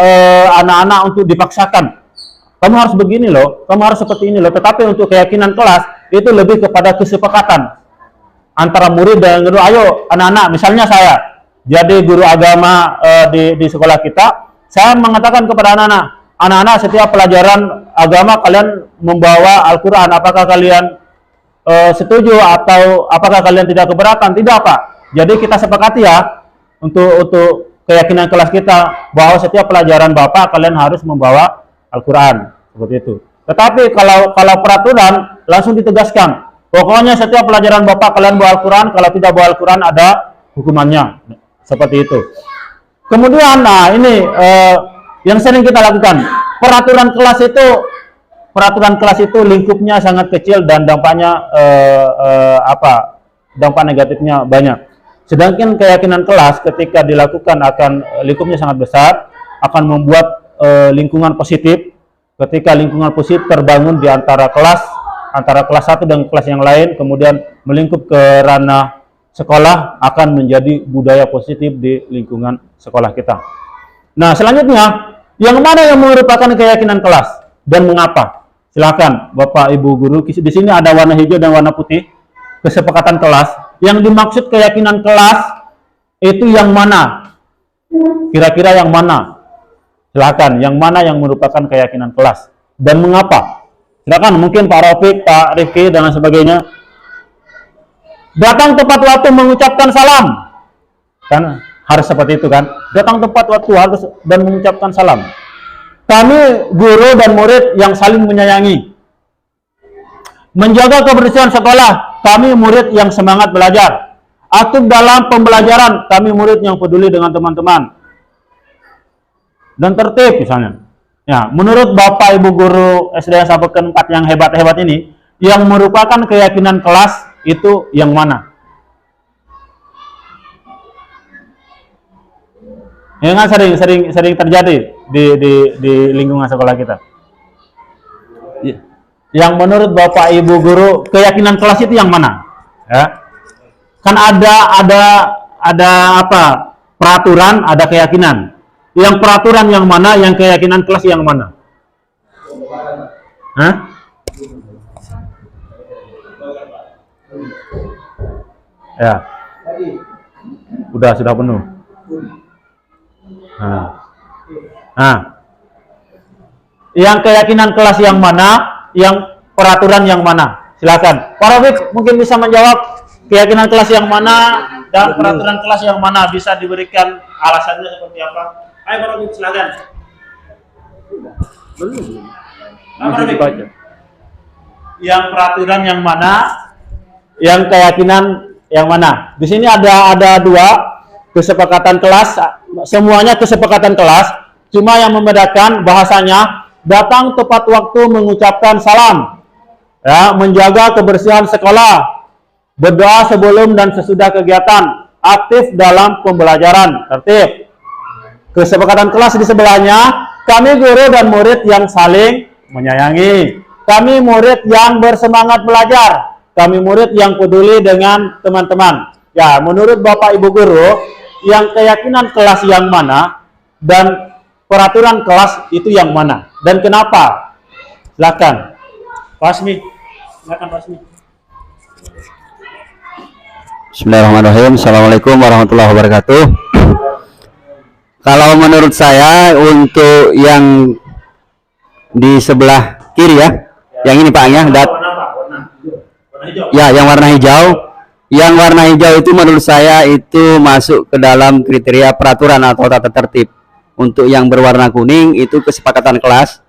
anak-anak untuk dipaksakan. Kamu harus begini loh, kamu harus seperti ini loh. Tetapi untuk keyakinan kelas itu lebih kepada kesepakatan antara murid dan guru. Ayo anak-anak, misalnya saya jadi guru agama di sekolah kita, saya mengatakan kepada anak-anak, setiap pelajaran agama kalian membawa Al-Quran. Apakah kalian setuju atau apakah kalian tidak keberatan? Tidak, Pak. Jadi kita sepakati ya untuk keyakinan kelas kita bahwa setiap pelajaran Bapak kalian harus membawa Al-Quran, seperti itu. Tetapi kalau peraturan langsung ditegaskan, pokoknya setiap pelajaran Bapak kalian bawa Al-Quran, kalau tidak bawa Al-Quran ada hukumannya, seperti itu. Kemudian, nah ini yang sering kita lakukan, peraturan kelas itu lingkupnya sangat kecil dan dampaknya dampak negatifnya banyak. Sedangkan keyakinan kelas ketika dilakukan akan lingkupnya sangat besar, akan membuat lingkungan positif. Ketika lingkungan positif terbangun di antara kelas satu dan kelas yang lain, kemudian melingkup ke ranah sekolah, akan menjadi budaya positif di lingkungan sekolah kita. Nah, selanjutnya, yang mana yang merupakan keyakinan kelas dan mengapa? Silakan, Bapak Ibu guru. Di sini ada warna hijau dan warna putih. Kesepakatan kelas. Yang dimaksud keyakinan kelas itu yang mana? Kira-kira yang mana? Silakan, yang mana yang merupakan keyakinan kelas dan mengapa? Silakan, mungkin Pak Rafiq, Pak Rifki dan lain sebagainya. Datang tepat waktu mengucapkan salam. Kan harus seperti itu kan? Datang tepat waktu harus dan mengucapkan salam. Kami guru dan murid yang saling menyayangi. Menjaga kebersihan sekolah, kami murid yang semangat belajar. Aktif dalam pembelajaran, kami murid yang peduli dengan teman-teman. Dan tertib misalnya. Ya, menurut Bapak Ibu guru SDN Sapekan 4 yang hebat-hebat ini, yang merupakan keyakinan kelas itu yang mana? Ya kan sering terjadi di lingkungan sekolah kita. Yang menurut Bapak Ibu guru keyakinan kelas itu yang mana? Ya. Kan ada apa? Peraturan, ada keyakinan. Yang peraturan yang mana, yang keyakinan kelas yang mana? Hah? Ya. Sudah penuh. Yang keyakinan kelas yang mana, yang peraturan yang mana? Silakan. Pak Rafiq mungkin bisa menjawab keyakinan kelas yang mana dan peraturan kelas yang mana, bisa diberikan alasannya seperti apa? Ayo Pak Rafiq, silakan. Pak Rafiq. Yang peraturan yang mana, yang keyakinan yang mana? Di sini ada dua kesepakatan kelas, semuanya kesepakatan kelas, cuma yang membedakan bahasanya datang tepat waktu mengucapkan salam, ya, menjaga kebersihan sekolah, berdoa sebelum dan sesudah kegiatan, aktif dalam pembelajaran, tertib. Kesepakatan kelas di sebelahnya, kami guru dan murid yang saling menyayangi, kami murid yang bersemangat belajar, kami murid yang peduli dengan teman-teman. Ya, menurut Bapak Ibu guru, yang keyakinan kelas yang mana dan peraturan kelas itu yang mana dan kenapa? Silakan, Pak Asmi. Silakan, Pak Asmi. Bismillahirrahmanirrahim. Assalamualaikum warahmatullahi wabarakatuh. Kalau menurut saya untuk yang di sebelah kiri ya, yang ini Pak ya, yang warna hijau. Yang warna hijau itu menurut saya itu masuk ke dalam kriteria peraturan atau tata tertib. Untuk yang berwarna kuning itu kesepakatan kelas.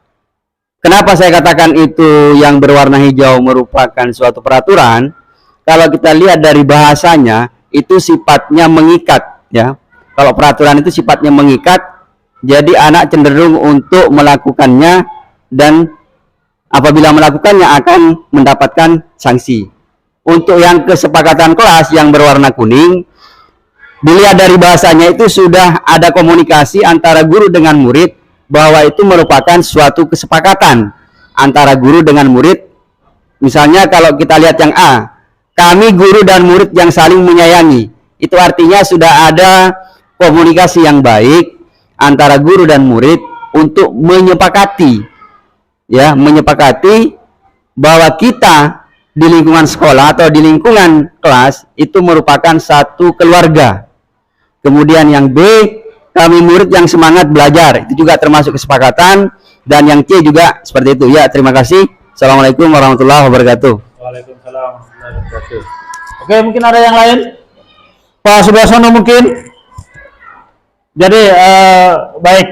Kenapa saya katakan itu yang berwarna hijau merupakan suatu peraturan? Kalau kita lihat dari bahasanya itu sifatnya mengikat ya. Kalau peraturan itu sifatnya mengikat, jadi anak cenderung untuk melakukannya dan apabila melakukannya akan mendapatkan sanksi. Untuk yang kesepakatan kelas yang berwarna kuning, dilihat dari bahasanya itu sudah ada komunikasi antara guru dengan murid bahwa itu merupakan suatu kesepakatan antara guru dengan murid. Misalnya kalau kita lihat yang A, kami guru dan murid yang saling menyayangi, itu artinya sudah ada komunikasi yang baik antara guru dan murid untuk menyepakati ya, menyepakati bahwa kita di lingkungan sekolah atau di lingkungan kelas itu merupakan satu keluarga. Kemudian yang B, kami murid yang semangat belajar, itu juga termasuk kesepakatan. Dan yang C juga seperti itu ya. Terima kasih. Assalamualaikum warahmatullahi wabarakatuh. Waalaikumsalam warahmatullahi wabarakatuh. Oke, mungkin ada yang lain? Pak Sudarsono mungkin. Jadi baik,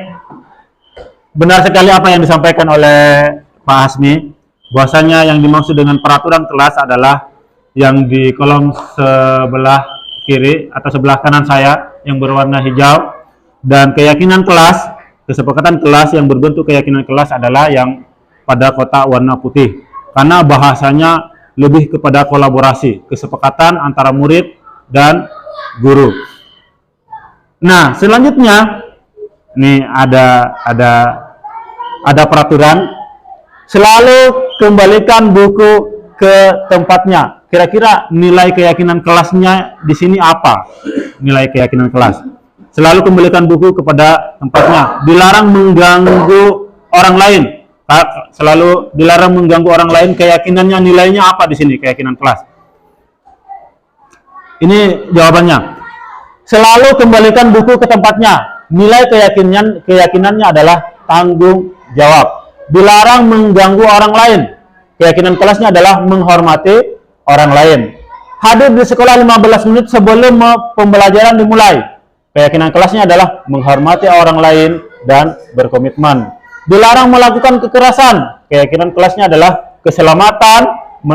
benar sekali apa yang disampaikan oleh Pak Hasmi, bahwasanya yang dimaksud dengan peraturan kelas adalah yang di kolom sebelah kiri atau sebelah kanan saya yang berwarna hijau, dan keyakinan kelas, kesepakatan kelas yang berbentuk keyakinan kelas adalah yang pada kotak warna putih, karena bahasanya lebih kepada kolaborasi, kesepakatan antara murid dan guru. Nah, selanjutnya nih ada peraturan. Selalu kembalikan buku ke tempatnya. Kira-kira nilai keyakinan kelasnya di sini apa? Nilai keyakinan kelas. Selalu kembalikan buku kepada tempatnya. Dilarang mengganggu orang lain. Selalu dilarang mengganggu orang lain. Keyakinannya, nilainya apa di sini? Keyakinan kelas. Ini jawabannya. Selalu kembalikan buku ke tempatnya. Nilai keyakinannya adalah tanggung jawab. Dilarang mengganggu orang lain. Keyakinan kelasnya adalah menghormati orang lain. Hadir di sekolah 15 menit sebelum pembelajaran dimulai. Keyakinan kelasnya adalah menghormati orang lain dan berkomitmen. Dilarang melakukan kekerasan. Keyakinan kelasnya adalah keselamatan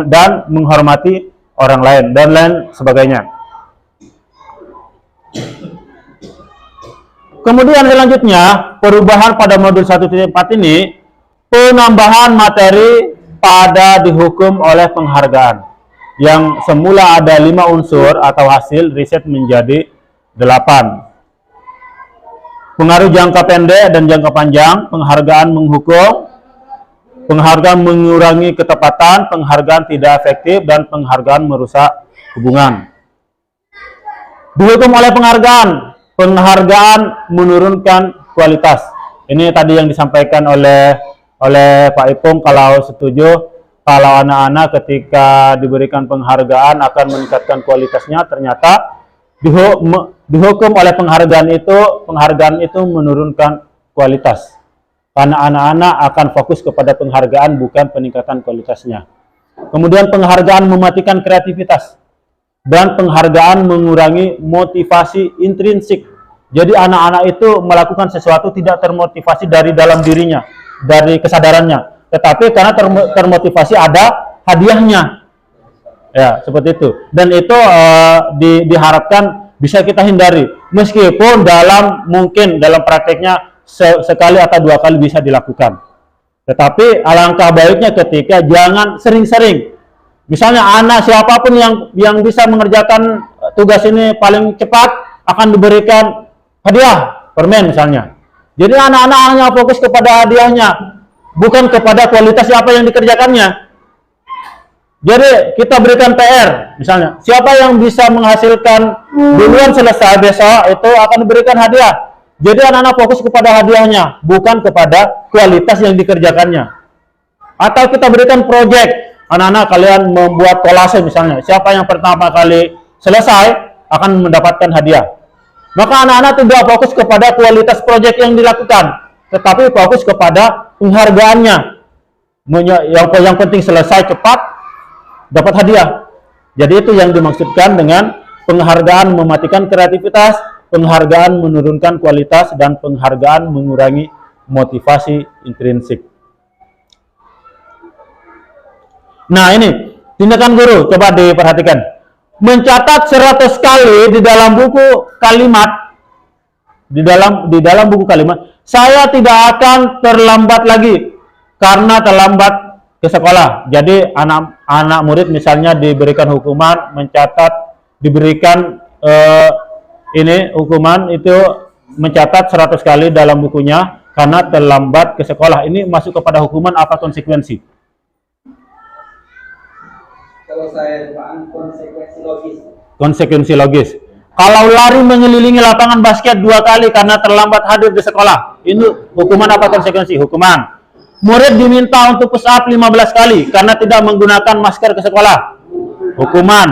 dan menghormati orang lain dan lain sebagainya. Kemudian selanjutnya, perubahan pada modul 1.4 ini, penambahan materi pada dihukum oleh penghargaan. Yang semula ada 5 unsur atau hasil riset menjadi 8. Pengaruh jangka pendek dan jangka panjang, penghargaan menghukum, penghargaan mengurangi ketepatan, penghargaan tidak efektif, dan penghargaan merusak hubungan. Dihukum oleh penghargaan, penghargaan menurunkan kualitas. Ini tadi yang disampaikan oleh Pak Ipung, kalau setuju, kalau anak-anak ketika diberikan penghargaan akan meningkatkan kualitasnya, ternyata dihukum oleh penghargaan itu menurunkan kualitas. Karena anak-anak akan fokus kepada penghargaan, bukan peningkatan kualitasnya. Kemudian penghargaan mematikan kreativitas. Dan penghargaan mengurangi motivasi intrinsik. Jadi anak-anak itu melakukan sesuatu tidak termotivasi dari dalam dirinya, dari kesadarannya. Tetapi karena termotivasi ada hadiahnya. Ya, seperti itu. Dan itu diharapkan bisa kita hindari. Meskipun mungkin dalam prakteknya sekali atau 2 kali bisa dilakukan. Tetapi alangkah baiknya ketika jangan sering-sering. Misalnya anak siapapun yang bisa mengerjakan tugas ini paling cepat akan diberikan hadiah, permen misalnya. Jadi anak-anak hanya fokus kepada hadiahnya, bukan kepada kualitas apa yang dikerjakannya. Jadi kita berikan PR, misalnya, siapa yang bisa menghasilkan duluan selesai besok itu akan diberikan hadiah. Jadi anak-anak fokus kepada hadiahnya, bukan kepada kualitas yang dikerjakannya. Atau kita berikan proyek, anak-anak kalian membuat kolase misalnya, siapa yang pertama kali selesai akan mendapatkan hadiah. Maka anak-anak tidak fokus kepada kualitas proyek yang dilakukan, tetapi fokus kepada penghargaannya. Yang penting selesai cepat, dapat hadiah. Jadi itu yang dimaksudkan dengan penghargaan mematikan kreativitas, penghargaan menurunkan kualitas, dan penghargaan mengurangi motivasi intrinsik. Nah ini, tindakan guru, coba diperhatikan. Mencatat 100 kali di dalam buku kalimat, di dalam buku kalimat, saya tidak akan terlambat lagi karena terlambat ke sekolah. Jadi anak murid misalnya diberikan hukuman mencatat, diberikan hukuman itu mencatat 100 kali dalam bukunya karena terlambat ke sekolah. Ini masuk kepada hukuman apa konsekuensi? Kalau saya paham konsekuensi logis. Konsekuensi logis. Kalau lari mengelilingi lapangan basket 2 kali karena terlambat hadir di sekolah, ini hukuman apa konsekuensi? Hukuman. Murid diminta untuk push up 15 kali karena tidak menggunakan masker ke sekolah. Hukuman.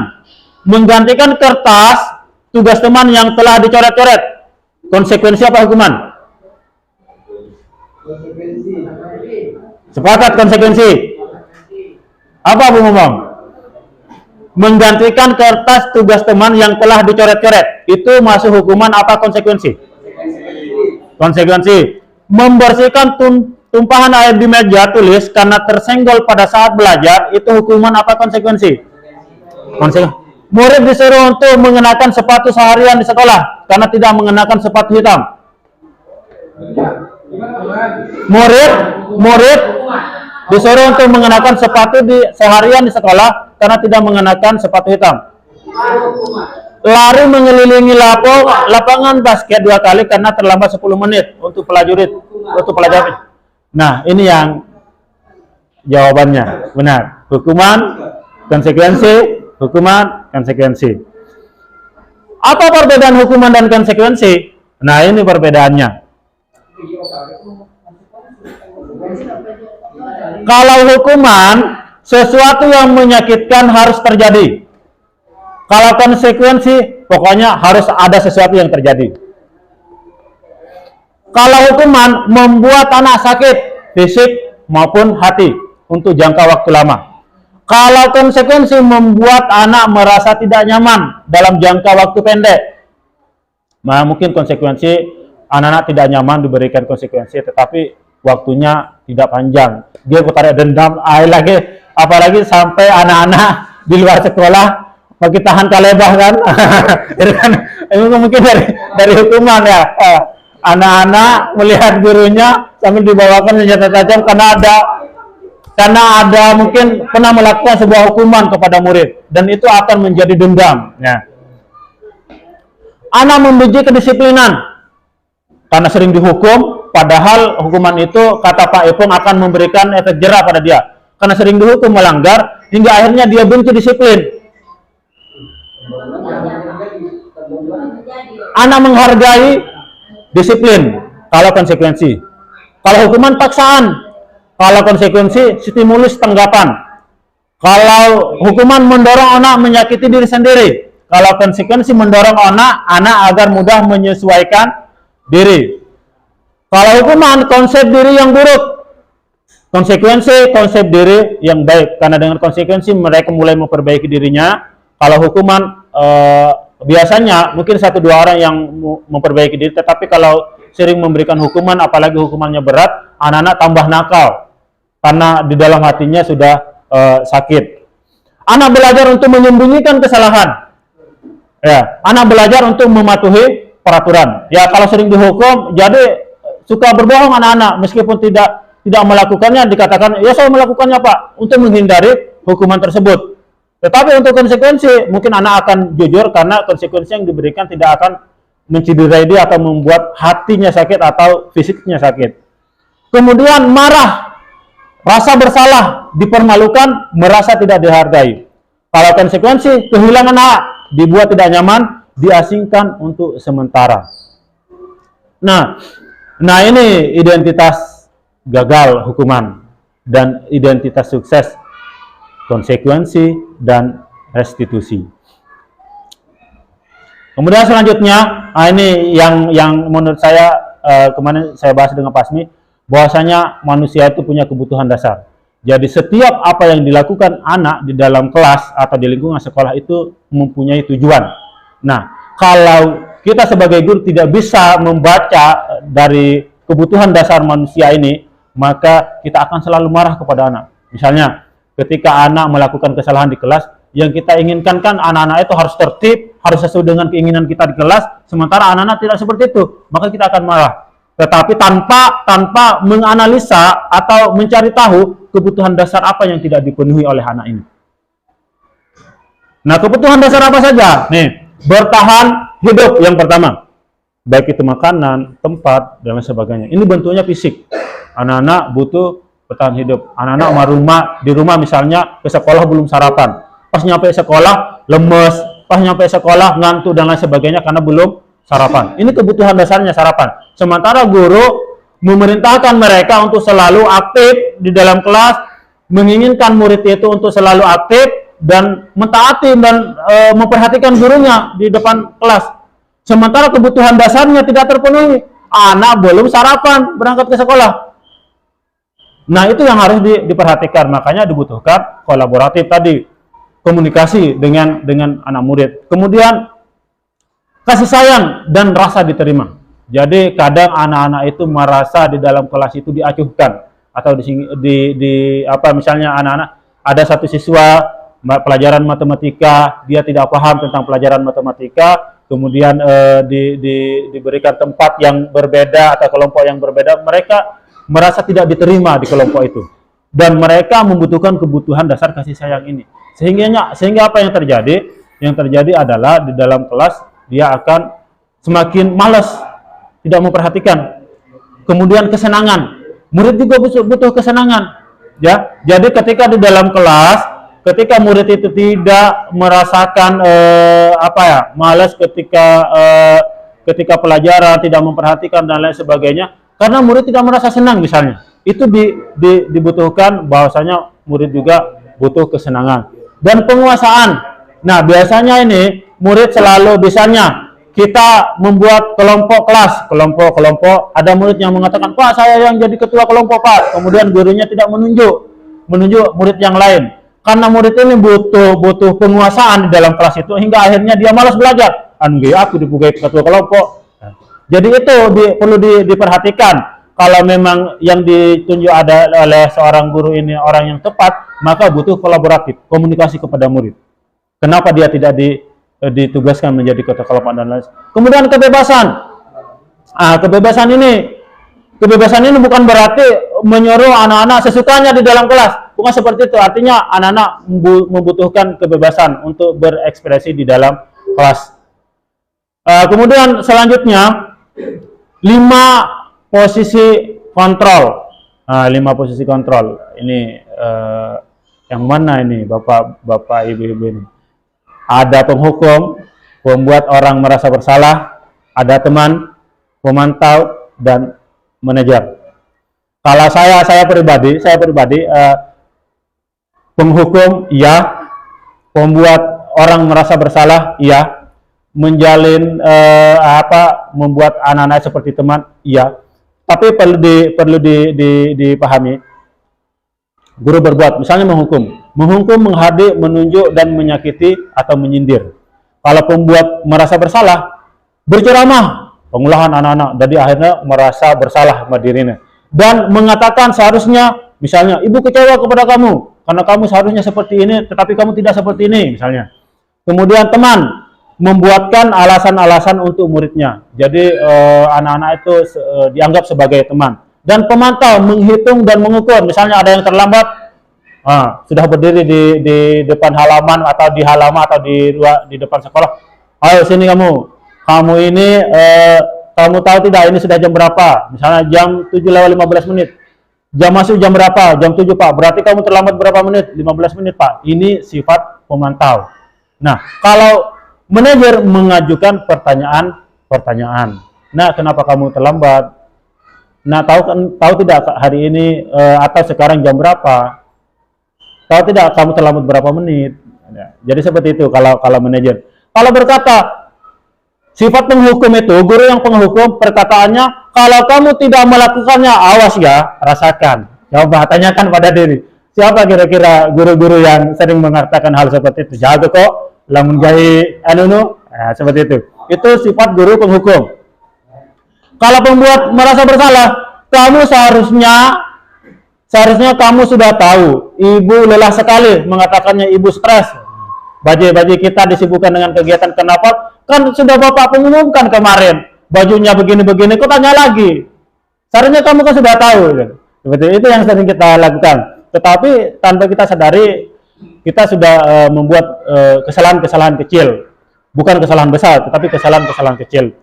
Menggantikan kertas tugas teman yang telah dicoret-coret. Konsekuensi apa hukuman? Konsekuensi. Sepakat konsekuensi. Apa Bu Momong? Menggantikan kertas tugas teman yang telah dicoret-coret. Itu masuk hukuman apa konsekuensi? Konsekuensi. Membersihkan tumpahan air di meja tulis karena tersenggol pada saat belajar, itu hukuman apa konsekuensi? Konsekuensi. Murid disuruh untuk mengenakan sepatu seharian di sekolah karena tidak mengenakan sepatu hitam. Murid disuruh untuk mengenakan sepatu seharian di sekolah karena tidak mengenakan sepatu hitam. Lari mengelilingi lapangan basket 2 kali karena terlambat 10 menit untuk pelajaran. Nah, ini yang jawabannya. Benar. Hukuman, konsekuensi, hukuman, konsekuensi. Apa perbedaan hukuman dan konsekuensi? Nah, ini perbedaannya. Kalau hukuman, sesuatu yang menyakitkan harus terjadi. Kalau konsekuensi, pokoknya harus ada sesuatu yang terjadi. Kalau hukuman membuat anak sakit, fisik maupun hati, untuk jangka waktu lama. Kalau konsekuensi membuat anak merasa tidak nyaman dalam jangka waktu pendek. Nah, mungkin konsekuensi anak-anak tidak nyaman diberikan konsekuensi, tetapi waktunya tidak panjang. Dia tarik dendam, lagi, apalagi sampai anak-anak di luar sekolah bagi tahan kalebah kan. Itu kan itu mungkin dari hukuman ya. Anak-anak melihat gurunya sambil dibawakan senjata tajam karena ada mungkin pernah melakukan sebuah hukuman kepada murid, dan itu akan menjadi dendam ya. Anak membenci kedisiplinan karena sering dihukum, padahal hukuman itu kata Pak Ipung akan memberikan efek jerah pada dia. Karena sering dihukum melanggar hingga akhirnya dia benci disiplin. Anak menghargai disiplin kalau konsekuensi. Kalau hukuman paksaan, kalau konsekuensi stimulus tanggapan. Kalau hukuman mendorong anak menyakiti diri sendiri, kalau konsekuensi mendorong anak agar mudah menyesuaikan diri. Kalau hukuman konsep diri yang buruk, konsekuensi konsep diri yang baik, karena dengan konsekuensi mereka mulai memperbaiki dirinya. Kalau hukuman biasanya mungkin 1-2 orang yang memperbaiki diri, tetapi kalau sering memberikan hukuman, apalagi hukumannya berat, anak-anak tambah nakal karena di dalam hatinya sudah sakit. Anak belajar untuk menyembunyikan kesalahan. Ya, anak belajar untuk mematuhi peraturan. Ya, kalau sering dihukum, jadi suka berbohong anak-anak, meskipun tidak melakukannya, dikatakan ya saya melakukannya Pak, untuk menghindari hukuman tersebut. Tetapi untuk konsekuensi, mungkin anak akan jujur karena konsekuensi yang diberikan tidak akan menciderai dia atau membuat hatinya sakit atau fisiknya sakit. Kemudian marah, rasa bersalah, dipermalukan, merasa tidak dihargai. Kalau konsekuensi, kehilangan hak, dibuat tidak nyaman, diasingkan untuk sementara. Nah ini identitas gagal hukuman dan identitas sukses konsekuensi dan restitusi. Kemudian selanjutnya, ini yang menurut saya kemarin saya bahas dengan Pasmi, bahwasanya manusia itu punya kebutuhan dasar. Jadi setiap apa yang dilakukan anak di dalam kelas atau di lingkungan sekolah itu mempunyai tujuan. Nah, kalau kita sebagai guru tidak bisa membaca dari kebutuhan dasar manusia ini, maka kita akan selalu marah kepada anak. Misalnya, ketika anak melakukan kesalahan di kelas, yang kita inginkan kan anak-anak itu harus tertib, harus sesuai dengan keinginan kita di kelas, sementara anak-anak tidak seperti itu, maka kita akan marah. Tetapi tanpa menganalisa atau mencari tahu kebutuhan dasar apa yang tidak dipenuhi oleh anak ini. Nah, kebutuhan dasar apa saja? Nih, bertahan hidup yang pertama, baik itu makanan, tempat, dan lain sebagainya. Ini bentuknya fisik. Anak-anak butuh bertahan hidup. Anak-anak di rumah misalnya ke sekolah belum sarapan. Pas nyampe sekolah lemes, pas nyampe sekolah ngantuk dan lain sebagainya karena belum sarapan. Ini kebutuhan dasarnya sarapan. Sementara guru memerintahkan mereka untuk selalu aktif di dalam kelas, menginginkan murid itu untuk selalu aktif dan mentaati dan memperhatikan gurunya di depan kelas. Sementara kebutuhan dasarnya tidak terpenuhi. Anak belum sarapan berangkat ke sekolah. Nah, itu yang harus diperhatikan. Makanya dibutuhkan kolaboratif tadi, komunikasi dengan anak murid. Kemudian kasih sayang dan rasa diterima. Jadi kadang anak-anak itu merasa di dalam kelas itu diacuhkan atau misalnya anak-anak ada satu siswa pelajaran matematika, dia tidak paham tentang pelajaran matematika, kemudian diberikan tempat yang berbeda atau kelompok yang berbeda, mereka merasa tidak diterima di kelompok itu, dan mereka membutuhkan kebutuhan dasar kasih sayang ini. Sehingga apa yang terjadi? Yang terjadi adalah di dalam kelas dia akan semakin malas, tidak memperhatikan. Kemudian kesenangan, murid juga butuh kesenangan, ya. Jadi ketika di dalam kelas, ketika murid itu tidak merasakan malas ketika ketika pelajaran tidak memperhatikan dan lain sebagainya, karena murid tidak merasa senang misalnya. Itu dibutuhkan bahwasanya murid juga butuh kesenangan dan penguasaan. Nah, biasanya ini murid selalu bisanya kita membuat kelompok kelas, kelompok. Ada murid yang mengatakan, "Pak, saya yang jadi ketua kelompok, Pak." Kemudian gurunya tidak menunjuk murid yang lain. Karena murid ini butuh penguasaan di dalam kelas itu hingga akhirnya dia malas belajar. Aku dipugai ketua kelompok. Jadi itu perlu diperhatikan. Kalau memang yang ditunjuk ada oleh seorang guru ini orang yang tepat, maka butuh kolaboratif, komunikasi kepada murid. Kenapa dia tidak ditugaskan menjadi ketua kelompok dan lain. Kemudian kebebasan. Kebebasan ini bukan berarti menyuruh anak-anak sesukanya di dalam kelas. Bukan seperti itu. Artinya anak-anak membutuhkan kebebasan untuk berekspresi di dalam kelas. Kemudian selanjutnya 5 posisi kontrol. 5 posisi kontrol. Ini yang mana ini Bapak Ibu-ibu ini? Ada penghukum, pembuat orang merasa bersalah, ada teman, pemantau, dan manajer. Kalau saya pribadi penghukum iya, pembuat orang merasa bersalah iya, menjalin membuat anak-anak seperti teman iya. Tapi perlu dipahami, guru berbuat, misalnya menghukum, menghadik, menunjuk, dan menyakiti atau menyindir. Kalau pembuat merasa bersalah, berceramah, pengulahan anak-anak, jadi akhirnya merasa bersalah sama dirinya. Dan mengatakan seharusnya, misalnya, ibu kecewa kepada kamu, karena kamu seharusnya seperti ini, tetapi kamu tidak seperti ini, misalnya. Kemudian teman, membuatkan alasan-alasan untuk muridnya. Jadi anak-anak itu dianggap sebagai teman. Dan pemantau menghitung dan mengukur. Misalnya ada yang terlambat, sudah berdiri di depan halaman atau di halaman atau di depan sekolah. Ayo sini kamu ini kamu tahu tidak ini sudah jam berapa? Misalnya jam 7:15 menit. Jam masuk jam berapa? Jam 7, Pak. Berarti kamu terlambat berapa menit? 15 menit, Pak. Ini sifat pemantau. Nah, kalau manajer mengajukan pertanyaan. Nah, kenapa kamu terlambat? Nah, tahu tidak hari ini atau sekarang jam berapa? Tahu tidak kamu terlambat berapa menit? Ya, jadi seperti itu kalau manajer. Kalau berkata sifat penghukum itu, guru yang penghukum perkataannya, kalau kamu tidak melakukannya, awas ya, rasakan. Coba tanyakan pada diri. Siapa kira-kira guru-guru yang sering mengatakan hal seperti itu? Jago kok, lamun jai seperti itu. Itu sifat guru penghukum. Kalau pembuat merasa bersalah, kamu seharusnya kamu sudah tahu, ibu lelah sekali, mengatakannya ibu stres. Baju kita disibukkan dengan kegiatan, kenapa? Kan sudah Bapak pengumumkan kemarin, bajunya begini-begini, kok tanya lagi? Seharusnya kamu kan sudah tahu. Seperti itu yang sering kita lakukan. Tetapi tanpa kita sadari, kita sudah membuat kesalahan-kesalahan kecil. Bukan kesalahan besar, tetapi kesalahan-kesalahan kecil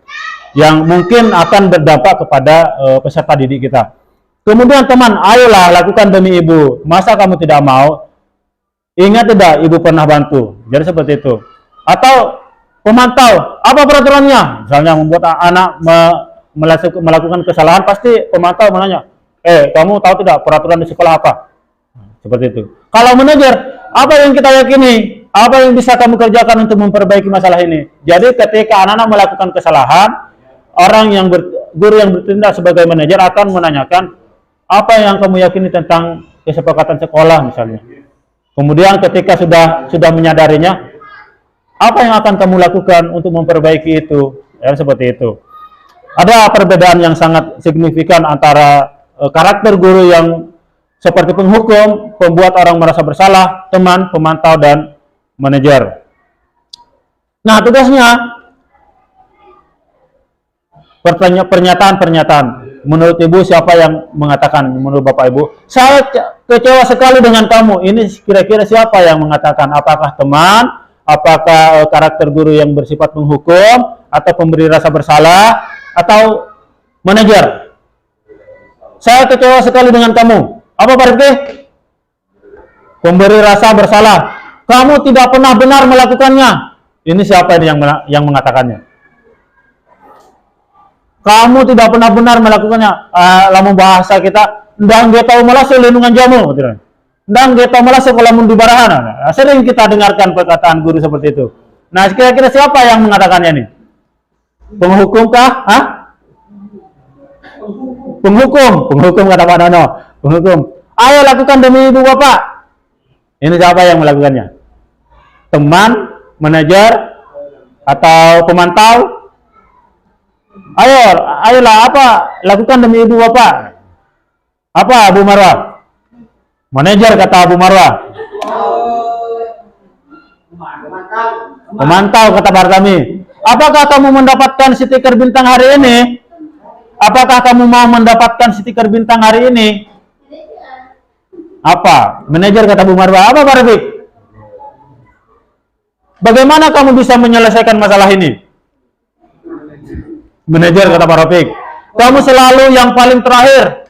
yang mungkin akan berdampak kepada peserta didik kita. Kemudian teman, ayolah lakukan demi ibu. Masa kamu tidak mau? Ingat tidak, ibu pernah bantu. Jadi seperti itu. Atau pemantau, apa peraturannya? Misalnya membuat anak melakukan kesalahan, pasti pemantau menanya, kamu tahu tidak peraturan di sekolah apa? Seperti itu. Kalau manajer, apa yang kita yakini? Apa yang bisa kamu kerjakan untuk memperbaiki masalah ini? Jadi ketika anak-anak melakukan kesalahan, guru yang bertindak sebagai manajer akan menanyakan apa yang kamu yakini tentang kesepakatan sekolah misalnya. Kemudian ketika sudah menyadarinya, apa yang akan kamu lakukan untuk memperbaiki itu? Ya, seperti itu. Ada perbedaan yang sangat signifikan antara karakter guru yang seperti penghukum, pembuat orang merasa bersalah, teman, pemantau, dan manajer. Nah, tugasnya pernyataan. Menurut Ibu siapa yang mengatakan? Menurut Bapak Ibu, saya kecewa sekali dengan kamu. Ini kira-kira siapa yang mengatakan? Apakah teman? Apakah karakter guru yang bersifat menghukum atau pemberi rasa bersalah atau manajer? Saya kecewa sekali dengan kamu. Apa Pak Rifki? Pemberi rasa bersalah. Kamu tidak pernah benar melakukannya. Ini siapa yang mengatakannya? Kamu tidak pernah benar melakukannya. Lamun bahasa kita, ndang ge tahu malah lindungan jamu. Ndang ge tahu malah sekolah mundu barahan. Sering kita dengarkan perkataan guru seperti itu. Nah, kira-kira siapa yang mengatakannya nih? Penghukum kah? Hah? Penghukum kata Pak Dono. Penghukum. Ayo lakukan demi ibu bapak. Ini siapa yang melakukannya? Teman, manajer, atau pemantau? Ayolah apa? Lakukan demi ibu bapak. Apa Bu Marwah? Manajer kata Bu Marwah. Pemantau kata Bartami. Apakah kamu mendapatkan stiker bintang hari ini? Apakah kamu mau mendapatkan stiker bintang hari ini? Apa? Manajer kata Bu Marwah. Apa Pak Rafiq? Bagaimana kamu bisa menyelesaikan masalah ini? Manajer kata Pak Rafiq. Kamu selalu yang paling terakhir.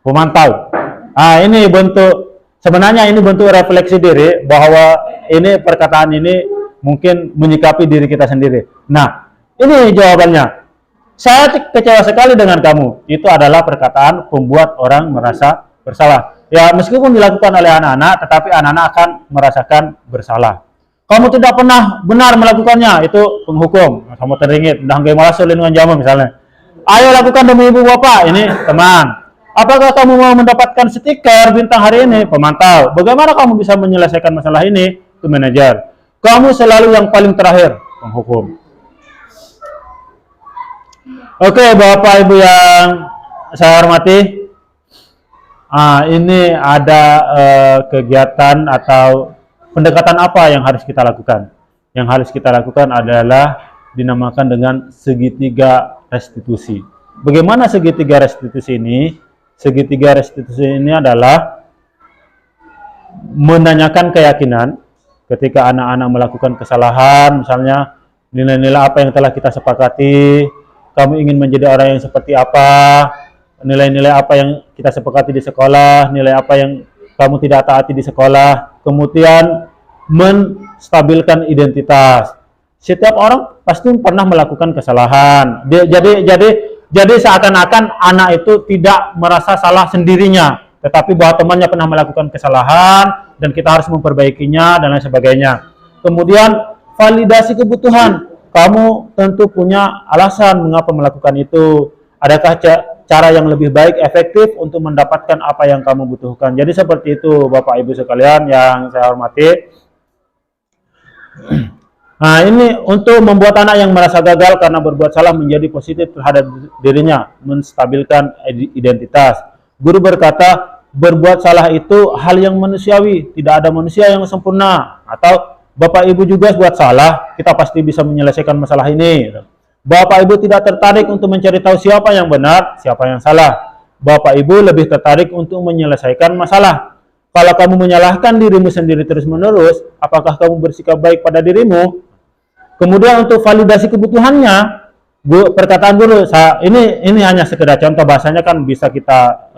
Pemantau. Ini bentuk, sebenarnya ini bentuk refleksi diri bahwa ini perkataan ini mungkin menyikapi diri kita sendiri. Nah, ini jawabannya. Saya kecewa sekali dengan kamu. Itu adalah perkataan pembuat orang merasa bersalah. Ya, meskipun dilakukan oleh anak-anak, tetapi anak-anak akan merasakan bersalah. Kamu tidak pernah benar melakukannya, itu penghukum. Kamu teringit, dah nggak malah lindungan jamu misalnya. Ayo lakukan demi ibu bapak, ini teman. Apakah kamu mau mendapatkan stiker bintang hari ini? Pemantau. Bagaimana kamu bisa menyelesaikan masalah ini? Itu manajer. Kamu selalu yang paling terakhir, penghukum. Oke, Bapak Ibu yang saya hormati, ini ada kegiatan atau pendekatan apa yang harus kita lakukan? Yang harus kita lakukan adalah dinamakan dengan segitiga restitusi. Bagaimana segitiga restitusi ini? Segitiga restitusi ini adalah menanyakan keyakinan ketika anak-anak melakukan kesalahan, misalnya nilai-nilai apa yang telah kita sepakati. Kamu ingin menjadi orang yang seperti apa, nilai-nilai apa yang kita sepakati di sekolah, nilai apa yang kamu tidak taati di sekolah, kemudian menstabilkan identitas. Setiap orang pasti pernah melakukan kesalahan. Jadi seakan-akan anak itu tidak merasa salah sendirinya, tetapi bahwa temannya pernah melakukan kesalahan dan kita harus memperbaikinya dan lain sebagainya. Kemudian validasi kebutuhan. Kamu tentu punya alasan mengapa melakukan itu. Adakah cara yang lebih baik, efektif untuk mendapatkan apa yang kamu butuhkan. Jadi seperti itu Bapak Ibu sekalian yang saya hormati. Nah, ini untuk membuat anak yang merasa gagal karena berbuat salah menjadi positif terhadap dirinya, menstabilkan identitas. Guru berkata, berbuat salah itu hal yang manusiawi, tidak ada manusia yang sempurna. Atau Bapak Ibu juga buat salah, kita pasti bisa menyelesaikan masalah ini. Bapak Ibu tidak tertarik untuk mencari tahu siapa yang benar, siapa yang salah. Bapak Ibu lebih tertarik untuk menyelesaikan masalah. Kalau kamu menyalahkan dirimu sendiri terus-menerus, apakah kamu bersikap baik pada dirimu? Kemudian untuk validasi kebutuhannya, perkataan guru, ini hanya sekedar contoh, bahasanya kan bisa kita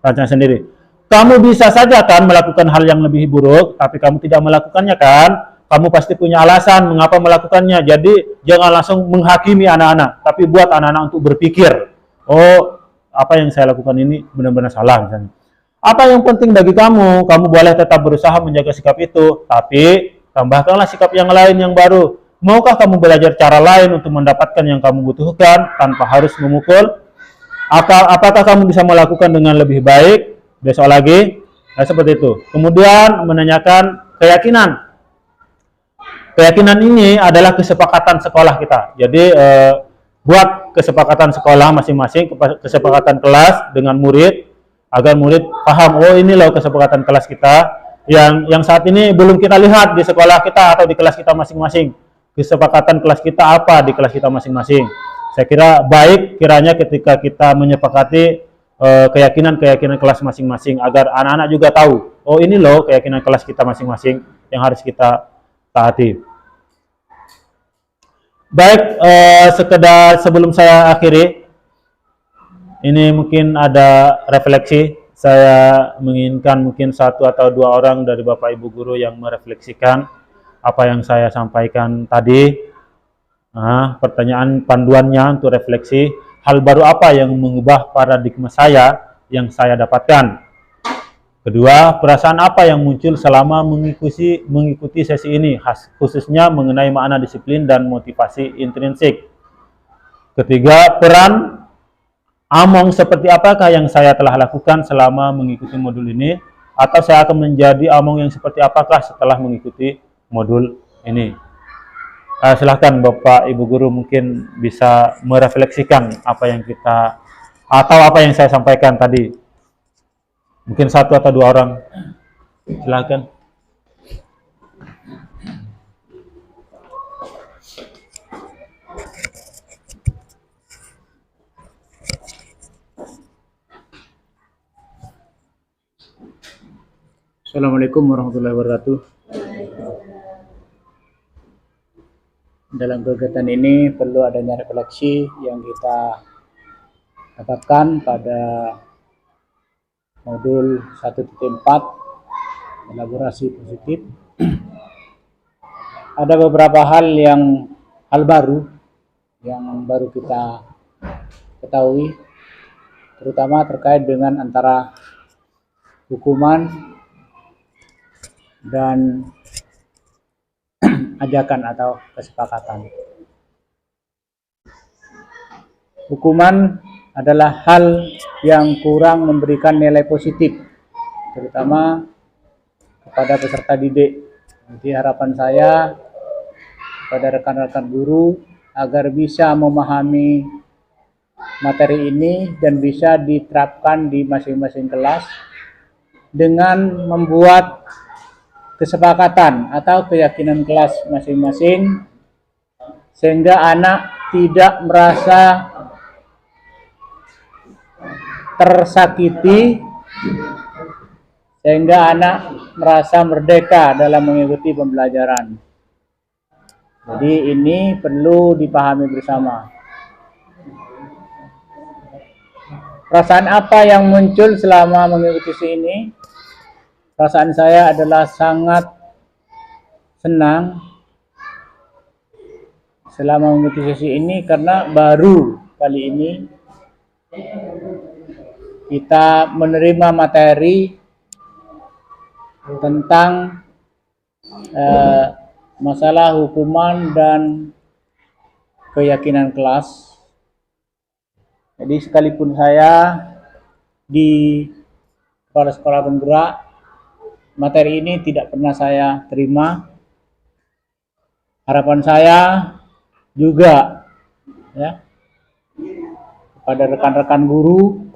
rancang sendiri. Kamu bisa saja kan melakukan hal yang lebih buruk, tapi kamu tidak melakukannya kan? Kamu pasti punya alasan mengapa melakukannya. Jadi jangan langsung menghakimi anak-anak, tapi buat anak-anak untuk berpikir. Oh, apa yang saya lakukan ini benar-benar salah misalnya. Apa yang penting bagi kamu? Kamu boleh tetap berusaha menjaga sikap itu, tapi tambahkanlah sikap yang lain yang baru. Maukah kamu belajar cara lain untuk mendapatkan yang kamu butuhkan tanpa harus memukul? Apakah kamu bisa melakukan dengan lebih baik? Besok lagi, nah seperti itu. Kemudian menanyakan keyakinan. Keyakinan ini adalah kesepakatan sekolah kita. Jadi buat kesepakatan sekolah masing-masing, kesepakatan kelas dengan murid, agar murid paham, oh ini loh kesepakatan kelas kita yang saat ini belum kita lihat di sekolah kita atau di kelas kita masing-masing. Kesepakatan kelas kita apa di kelas kita masing-masing. Saya kira baik kiranya ketika kita menyepakati keyakinan kelas masing-masing agar anak-anak juga tahu, oh ini loh keyakinan kelas kita masing-masing yang harus kita taati. Baik, sekedar sebelum saya akhiri, ini mungkin ada refleksi. Saya menginginkan mungkin satu atau dua orang dari Bapak Ibu guru yang merefleksikan apa yang saya sampaikan tadi. Nah, pertanyaan panduannya untuk refleksi, hal baru apa yang mengubah paradigma saya yang saya dapatkan? Kedua, perasaan apa yang muncul selama mengikuti sesi ini, khususnya mengenai makna disiplin dan motivasi intrinsik. Ketiga, peran Among seperti apakah yang saya telah lakukan selama mengikuti modul ini, atau saya akan menjadi Among yang seperti apakah setelah mengikuti modul ini. Silahkan Bapak Ibu Guru mungkin bisa merefleksikan apa yang kita, atau apa yang saya sampaikan tadi. Mungkin satu atau dua orang. Silahkan. Assalamualaikum warahmatullahi wabarakatuh. Dalam kegiatan ini perlu adanya refleksi yang kita dapatkan pada modul 1.4 elaborasi positif. Ada beberapa hal baru yang baru kita ketahui, terutama terkait dengan antara hukuman dan ajakan atau kesepakatan. Hukuman adalah hal yang kurang memberikan nilai positif, terutama kepada peserta didik. Jadi harapan saya kepada rekan-rekan guru agar bisa memahami materi ini dan bisa diterapkan di masing-masing kelas dengan membuat kesepakatan atau keyakinan kelas masing-masing, sehingga anak tidak merasa tersakiti, sehingga anak merasa merdeka dalam mengikuti pembelajaran. Jadi ini perlu dipahami bersama. Perasaan apa yang muncul selama mengikuti ini? Perasaan saya adalah sangat senang selama mengikuti sesi ini, karena baru kali ini kita menerima materi tentang masalah hukuman dan keyakinan kelas. Jadi sekalipun saya di kepala sekolah penggerak, materi ini tidak pernah saya terima. Harapan saya juga ya kepada rekan-rekan guru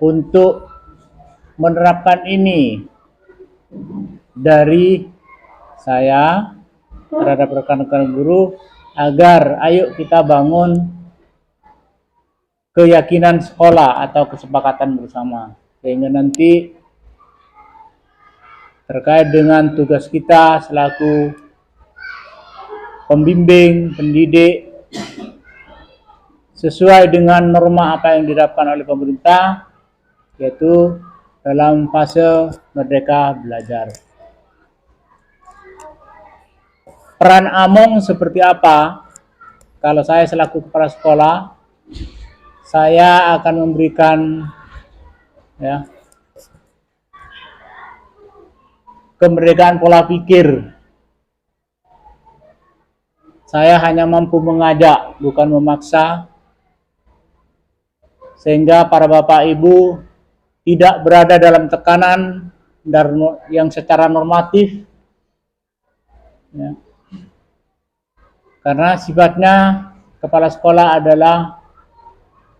untuk menerapkan ini dari saya terhadap rekan-rekan guru, agar ayo kita bangun keyakinan sekolah atau kesepakatan bersama, sehingga nanti terkait dengan tugas kita selaku pembimbing, pendidik, sesuai dengan norma apa yang diterapkan oleh pemerintah, yaitu dalam fase merdeka belajar. Peran Among seperti apa? Kalau saya selaku kepala sekolah, saya akan memberikan ya kemerdekaan pola pikir. Saya hanya mampu mengajak, bukan memaksa, sehingga para bapak ibu tidak berada dalam tekanan yang secara normatif ya. Karena sifatnya kepala sekolah adalah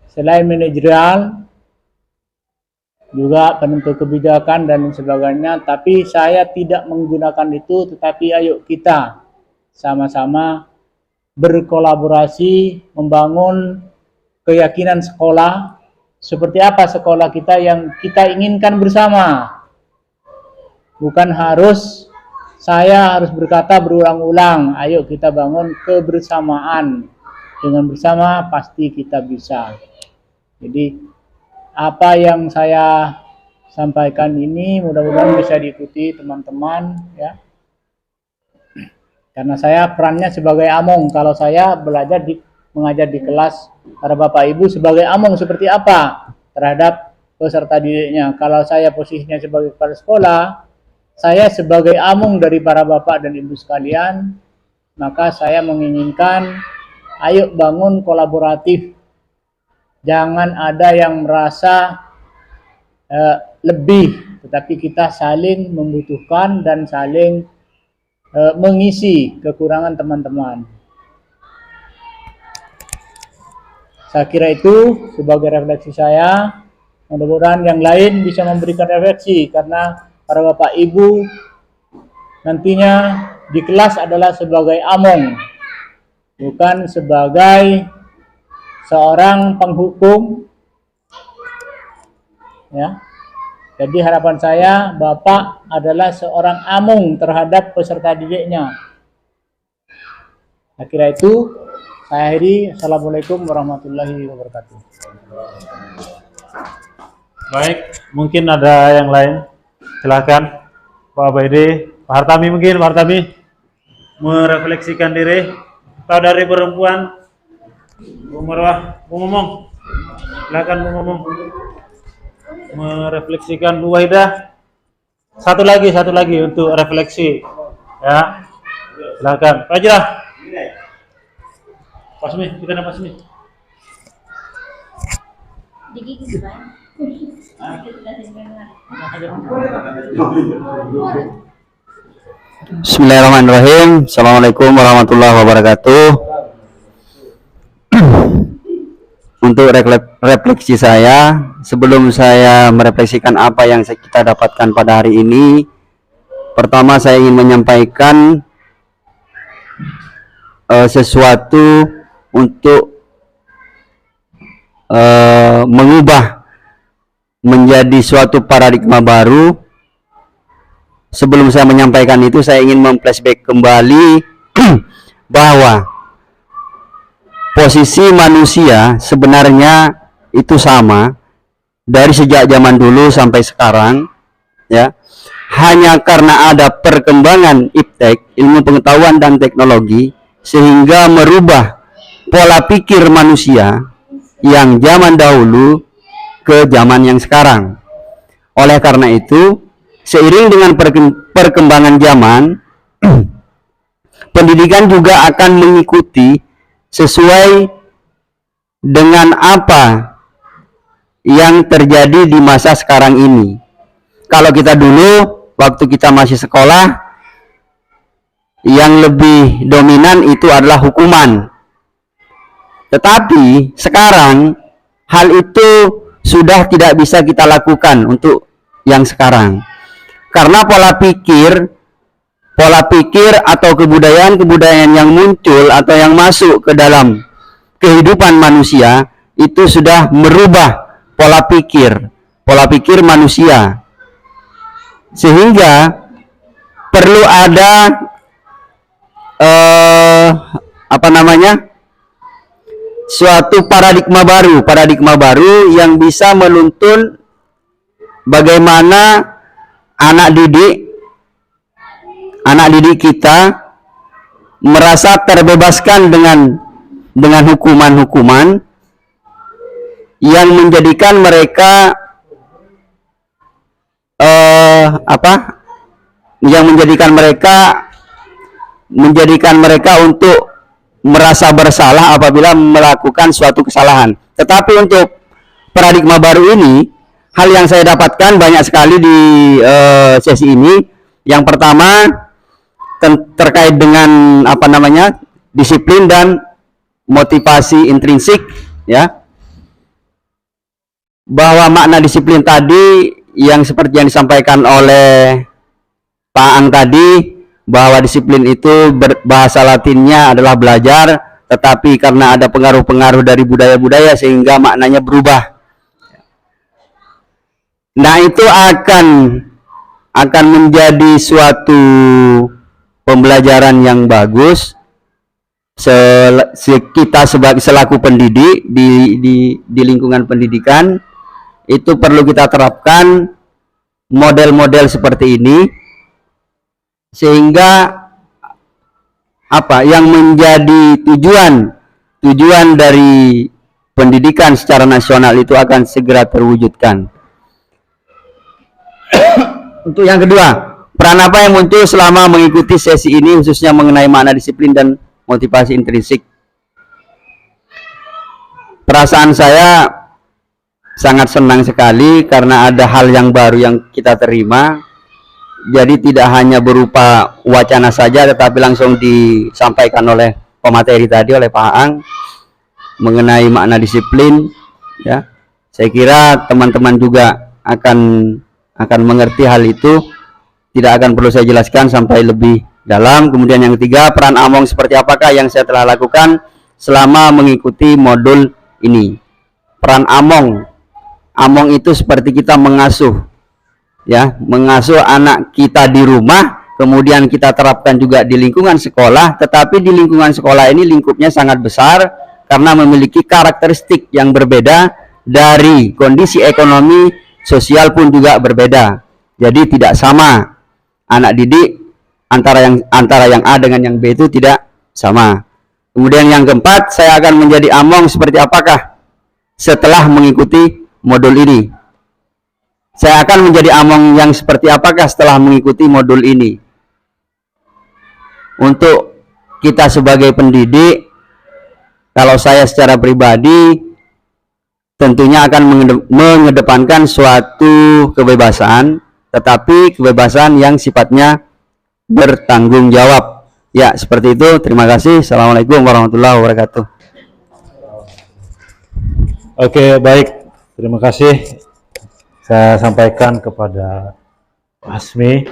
selain manajerial, juga penentu kebijakan dan sebagainya, tapi saya tidak menggunakan itu, tetapi ayo kita sama-sama berkolaborasi membangun keyakinan sekolah, seperti apa sekolah kita yang kita inginkan bersama. Bukan saya harus berkata berulang-ulang, ayo kita bangun kebersamaan. Dengan bersama pasti kita bisa. Jadi apa yang saya sampaikan ini mudah-mudahan bisa diikuti teman-teman ya. Karena saya perannya sebagai among. Kalau saya mengajar di kelas, para bapak ibu sebagai among seperti apa terhadap peserta didiknya. Kalau saya posisinya sebagai kepala sekolah, saya sebagai among dari para bapak dan ibu sekalian, maka saya menginginkan ayo bangun kolaboratif. Jangan ada yang merasa lebih, tetapi kita saling membutuhkan dan saling mengisi kekurangan teman-teman. Saya kira itu sebagai refleksi saya. Mudah-mudahan yang lain bisa memberikan refleksi, karena para bapak ibu nantinya di kelas adalah sebagai among, bukan sebagai seorang penghukum, ya. Jadi harapan saya, bapak adalah seorang among terhadap peserta didiknya. Saya kira itu. Saya akhiri. Assalamualaikum warahmatullahi wabarakatuh. Baik, mungkin ada yang lain. Silakan Pak Abaidi, Pak Hartami mungkin, Pak Hartami merefleksikan diri. Atau dari perempuan, Bu Marwah, Bu Momong. Silakan Bu Momong merefleksikan. Bu Wahidah, satu lagi untuk refleksi, ya. Silakan Pak Ajrah. Pasmi, kita nama Pasmi. Bismillahirrahmanirrahim. Assalamualaikum warahmatullahi wabarakatuh. Untuk refleksi saya, sebelum saya merefleksikan apa yang kita dapatkan pada hari ini, pertama saya ingin menyampaikan sesuatu untuk mengubah menjadi suatu paradigma baru. Sebelum saya menyampaikan itu, saya ingin memflashback kembali bahwa posisi manusia sebenarnya itu sama dari sejak zaman dulu sampai sekarang, ya. Hanya karena ada perkembangan iptek, ilmu pengetahuan dan teknologi, sehingga merubah pola pikir manusia yang zaman dahulu ke zaman yang sekarang. Oleh karena itu, seiring dengan perkembangan zaman, pendidikan juga akan mengikuti sesuai dengan apa yang terjadi di masa sekarang ini. Kalau kita dulu, waktu kita masih sekolah, yang lebih dominan itu adalah hukuman. Tetapi sekarang, hal itu sudah tidak bisa kita lakukan untuk yang sekarang. Karena pola pikir atau kebudayaan yang muncul atau yang masuk ke dalam kehidupan manusia itu sudah merubah pola pikir manusia, sehingga perlu ada suatu paradigma baru yang bisa menuntun bagaimana anak didik kita merasa terbebaskan dengan hukuman-hukuman yang menjadikan mereka menjadikan mereka untuk merasa bersalah apabila melakukan suatu kesalahan. Tetapi untuk paradigma baru ini, hal yang saya dapatkan banyak sekali di sesi ini. Yang pertama terkait dengan disiplin dan motivasi intrinsik, ya. Bahwa makna disiplin tadi yang seperti yang disampaikan oleh Pak Ang tadi, bahwa disiplin itu bahasa Latinnya adalah belajar, tetapi karena ada pengaruh-pengaruh dari budaya-budaya sehingga maknanya berubah. Nah, itu akan menjadi suatu pembelajaran yang bagus kita selaku pendidik di lingkungan pendidikan. Itu perlu kita terapkan model-model seperti ini, sehingga apa yang menjadi tujuan dari pendidikan secara nasional itu akan segera terwujudkan. Untuk yang kedua, peran apa yang muncul selama mengikuti sesi ini khususnya mengenai makna disiplin dan motivasi intrinsik? Perasaan saya sangat senang sekali karena ada hal yang baru yang kita terima. Jadi tidak hanya berupa wacana saja, tetapi langsung disampaikan oleh pemateri tadi, oleh Pak Aang, mengenai makna disiplin. Ya, saya kira teman-teman juga akan mengerti hal itu. Tidak akan perlu saya jelaskan sampai lebih dalam. Kemudian yang ketiga, peran Among seperti apakah yang saya telah lakukan selama mengikuti modul ini. Peran Among itu seperti kita mengasuh. Ya, mengasuh anak kita di rumah, kemudian kita terapkan juga di lingkungan sekolah, tetapi di lingkungan sekolah ini lingkupnya sangat besar karena memiliki karakteristik yang berbeda, dari kondisi ekonomi sosial pun juga berbeda. Jadi tidak sama anak didik antara yang A dengan yang B itu tidak sama. Kemudian yang keempat, saya akan menjadi Among seperti apakah setelah mengikuti modul ini. Saya akan menjadi Among yang seperti apakah setelah mengikuti modul ini. Untuk kita sebagai pendidik, kalau saya secara pribadi tentunya akan mengedepankan suatu kebebasan, tetapi kebebasan yang sifatnya bertanggung jawab. Ya, seperti itu. Terima kasih. Assalamualaikum warahmatullahi wabarakatuh. Oke, baik. Terima kasih. Saya sampaikan kepada Pak Hasmi.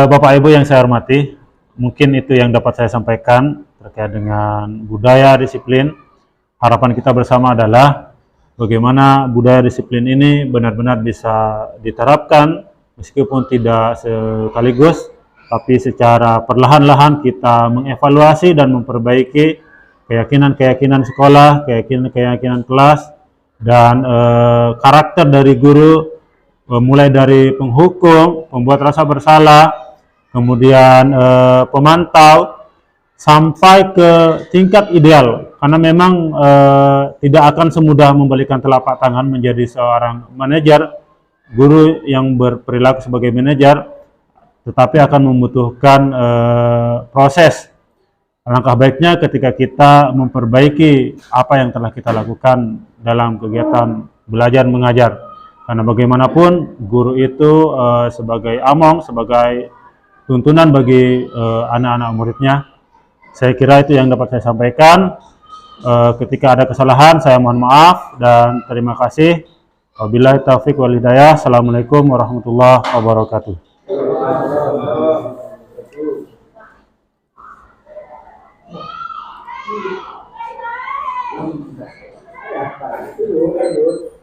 Bapak Ibu yang saya hormati, mungkin itu yang dapat saya sampaikan terkait dengan budaya disiplin. Harapan kita bersama adalah bagaimana budaya disiplin ini benar-benar bisa diterapkan, meskipun tidak sekaligus, tapi secara perlahan-lahan kita mengevaluasi dan memperbaiki keyakinan-keyakinan sekolah, keyakinan-keyakinan kelas, dan karakter dari guru, mulai dari penghukum, pembuat rasa bersalah, kemudian pemantau, sampai ke tingkat ideal. Karena memang tidak akan semudah membalikan telapak tangan menjadi seorang manajer, guru yang berperilaku sebagai manajer, tetapi akan membutuhkan proses. Alangkah baiknya ketika kita memperbaiki apa yang telah kita lakukan dalam kegiatan belajar mengajar, karena bagaimanapun guru itu sebagai Among, sebagai tuntunan bagi anak-anak muridnya. Saya kira itu yang dapat saya sampaikan. Ketika ada kesalahan saya mohon maaf dan terima kasih. Wabillahi taufiq wal hidayah. Assalamualaikum warahmatullahi wabarakatuh. Iya, Pak. Itu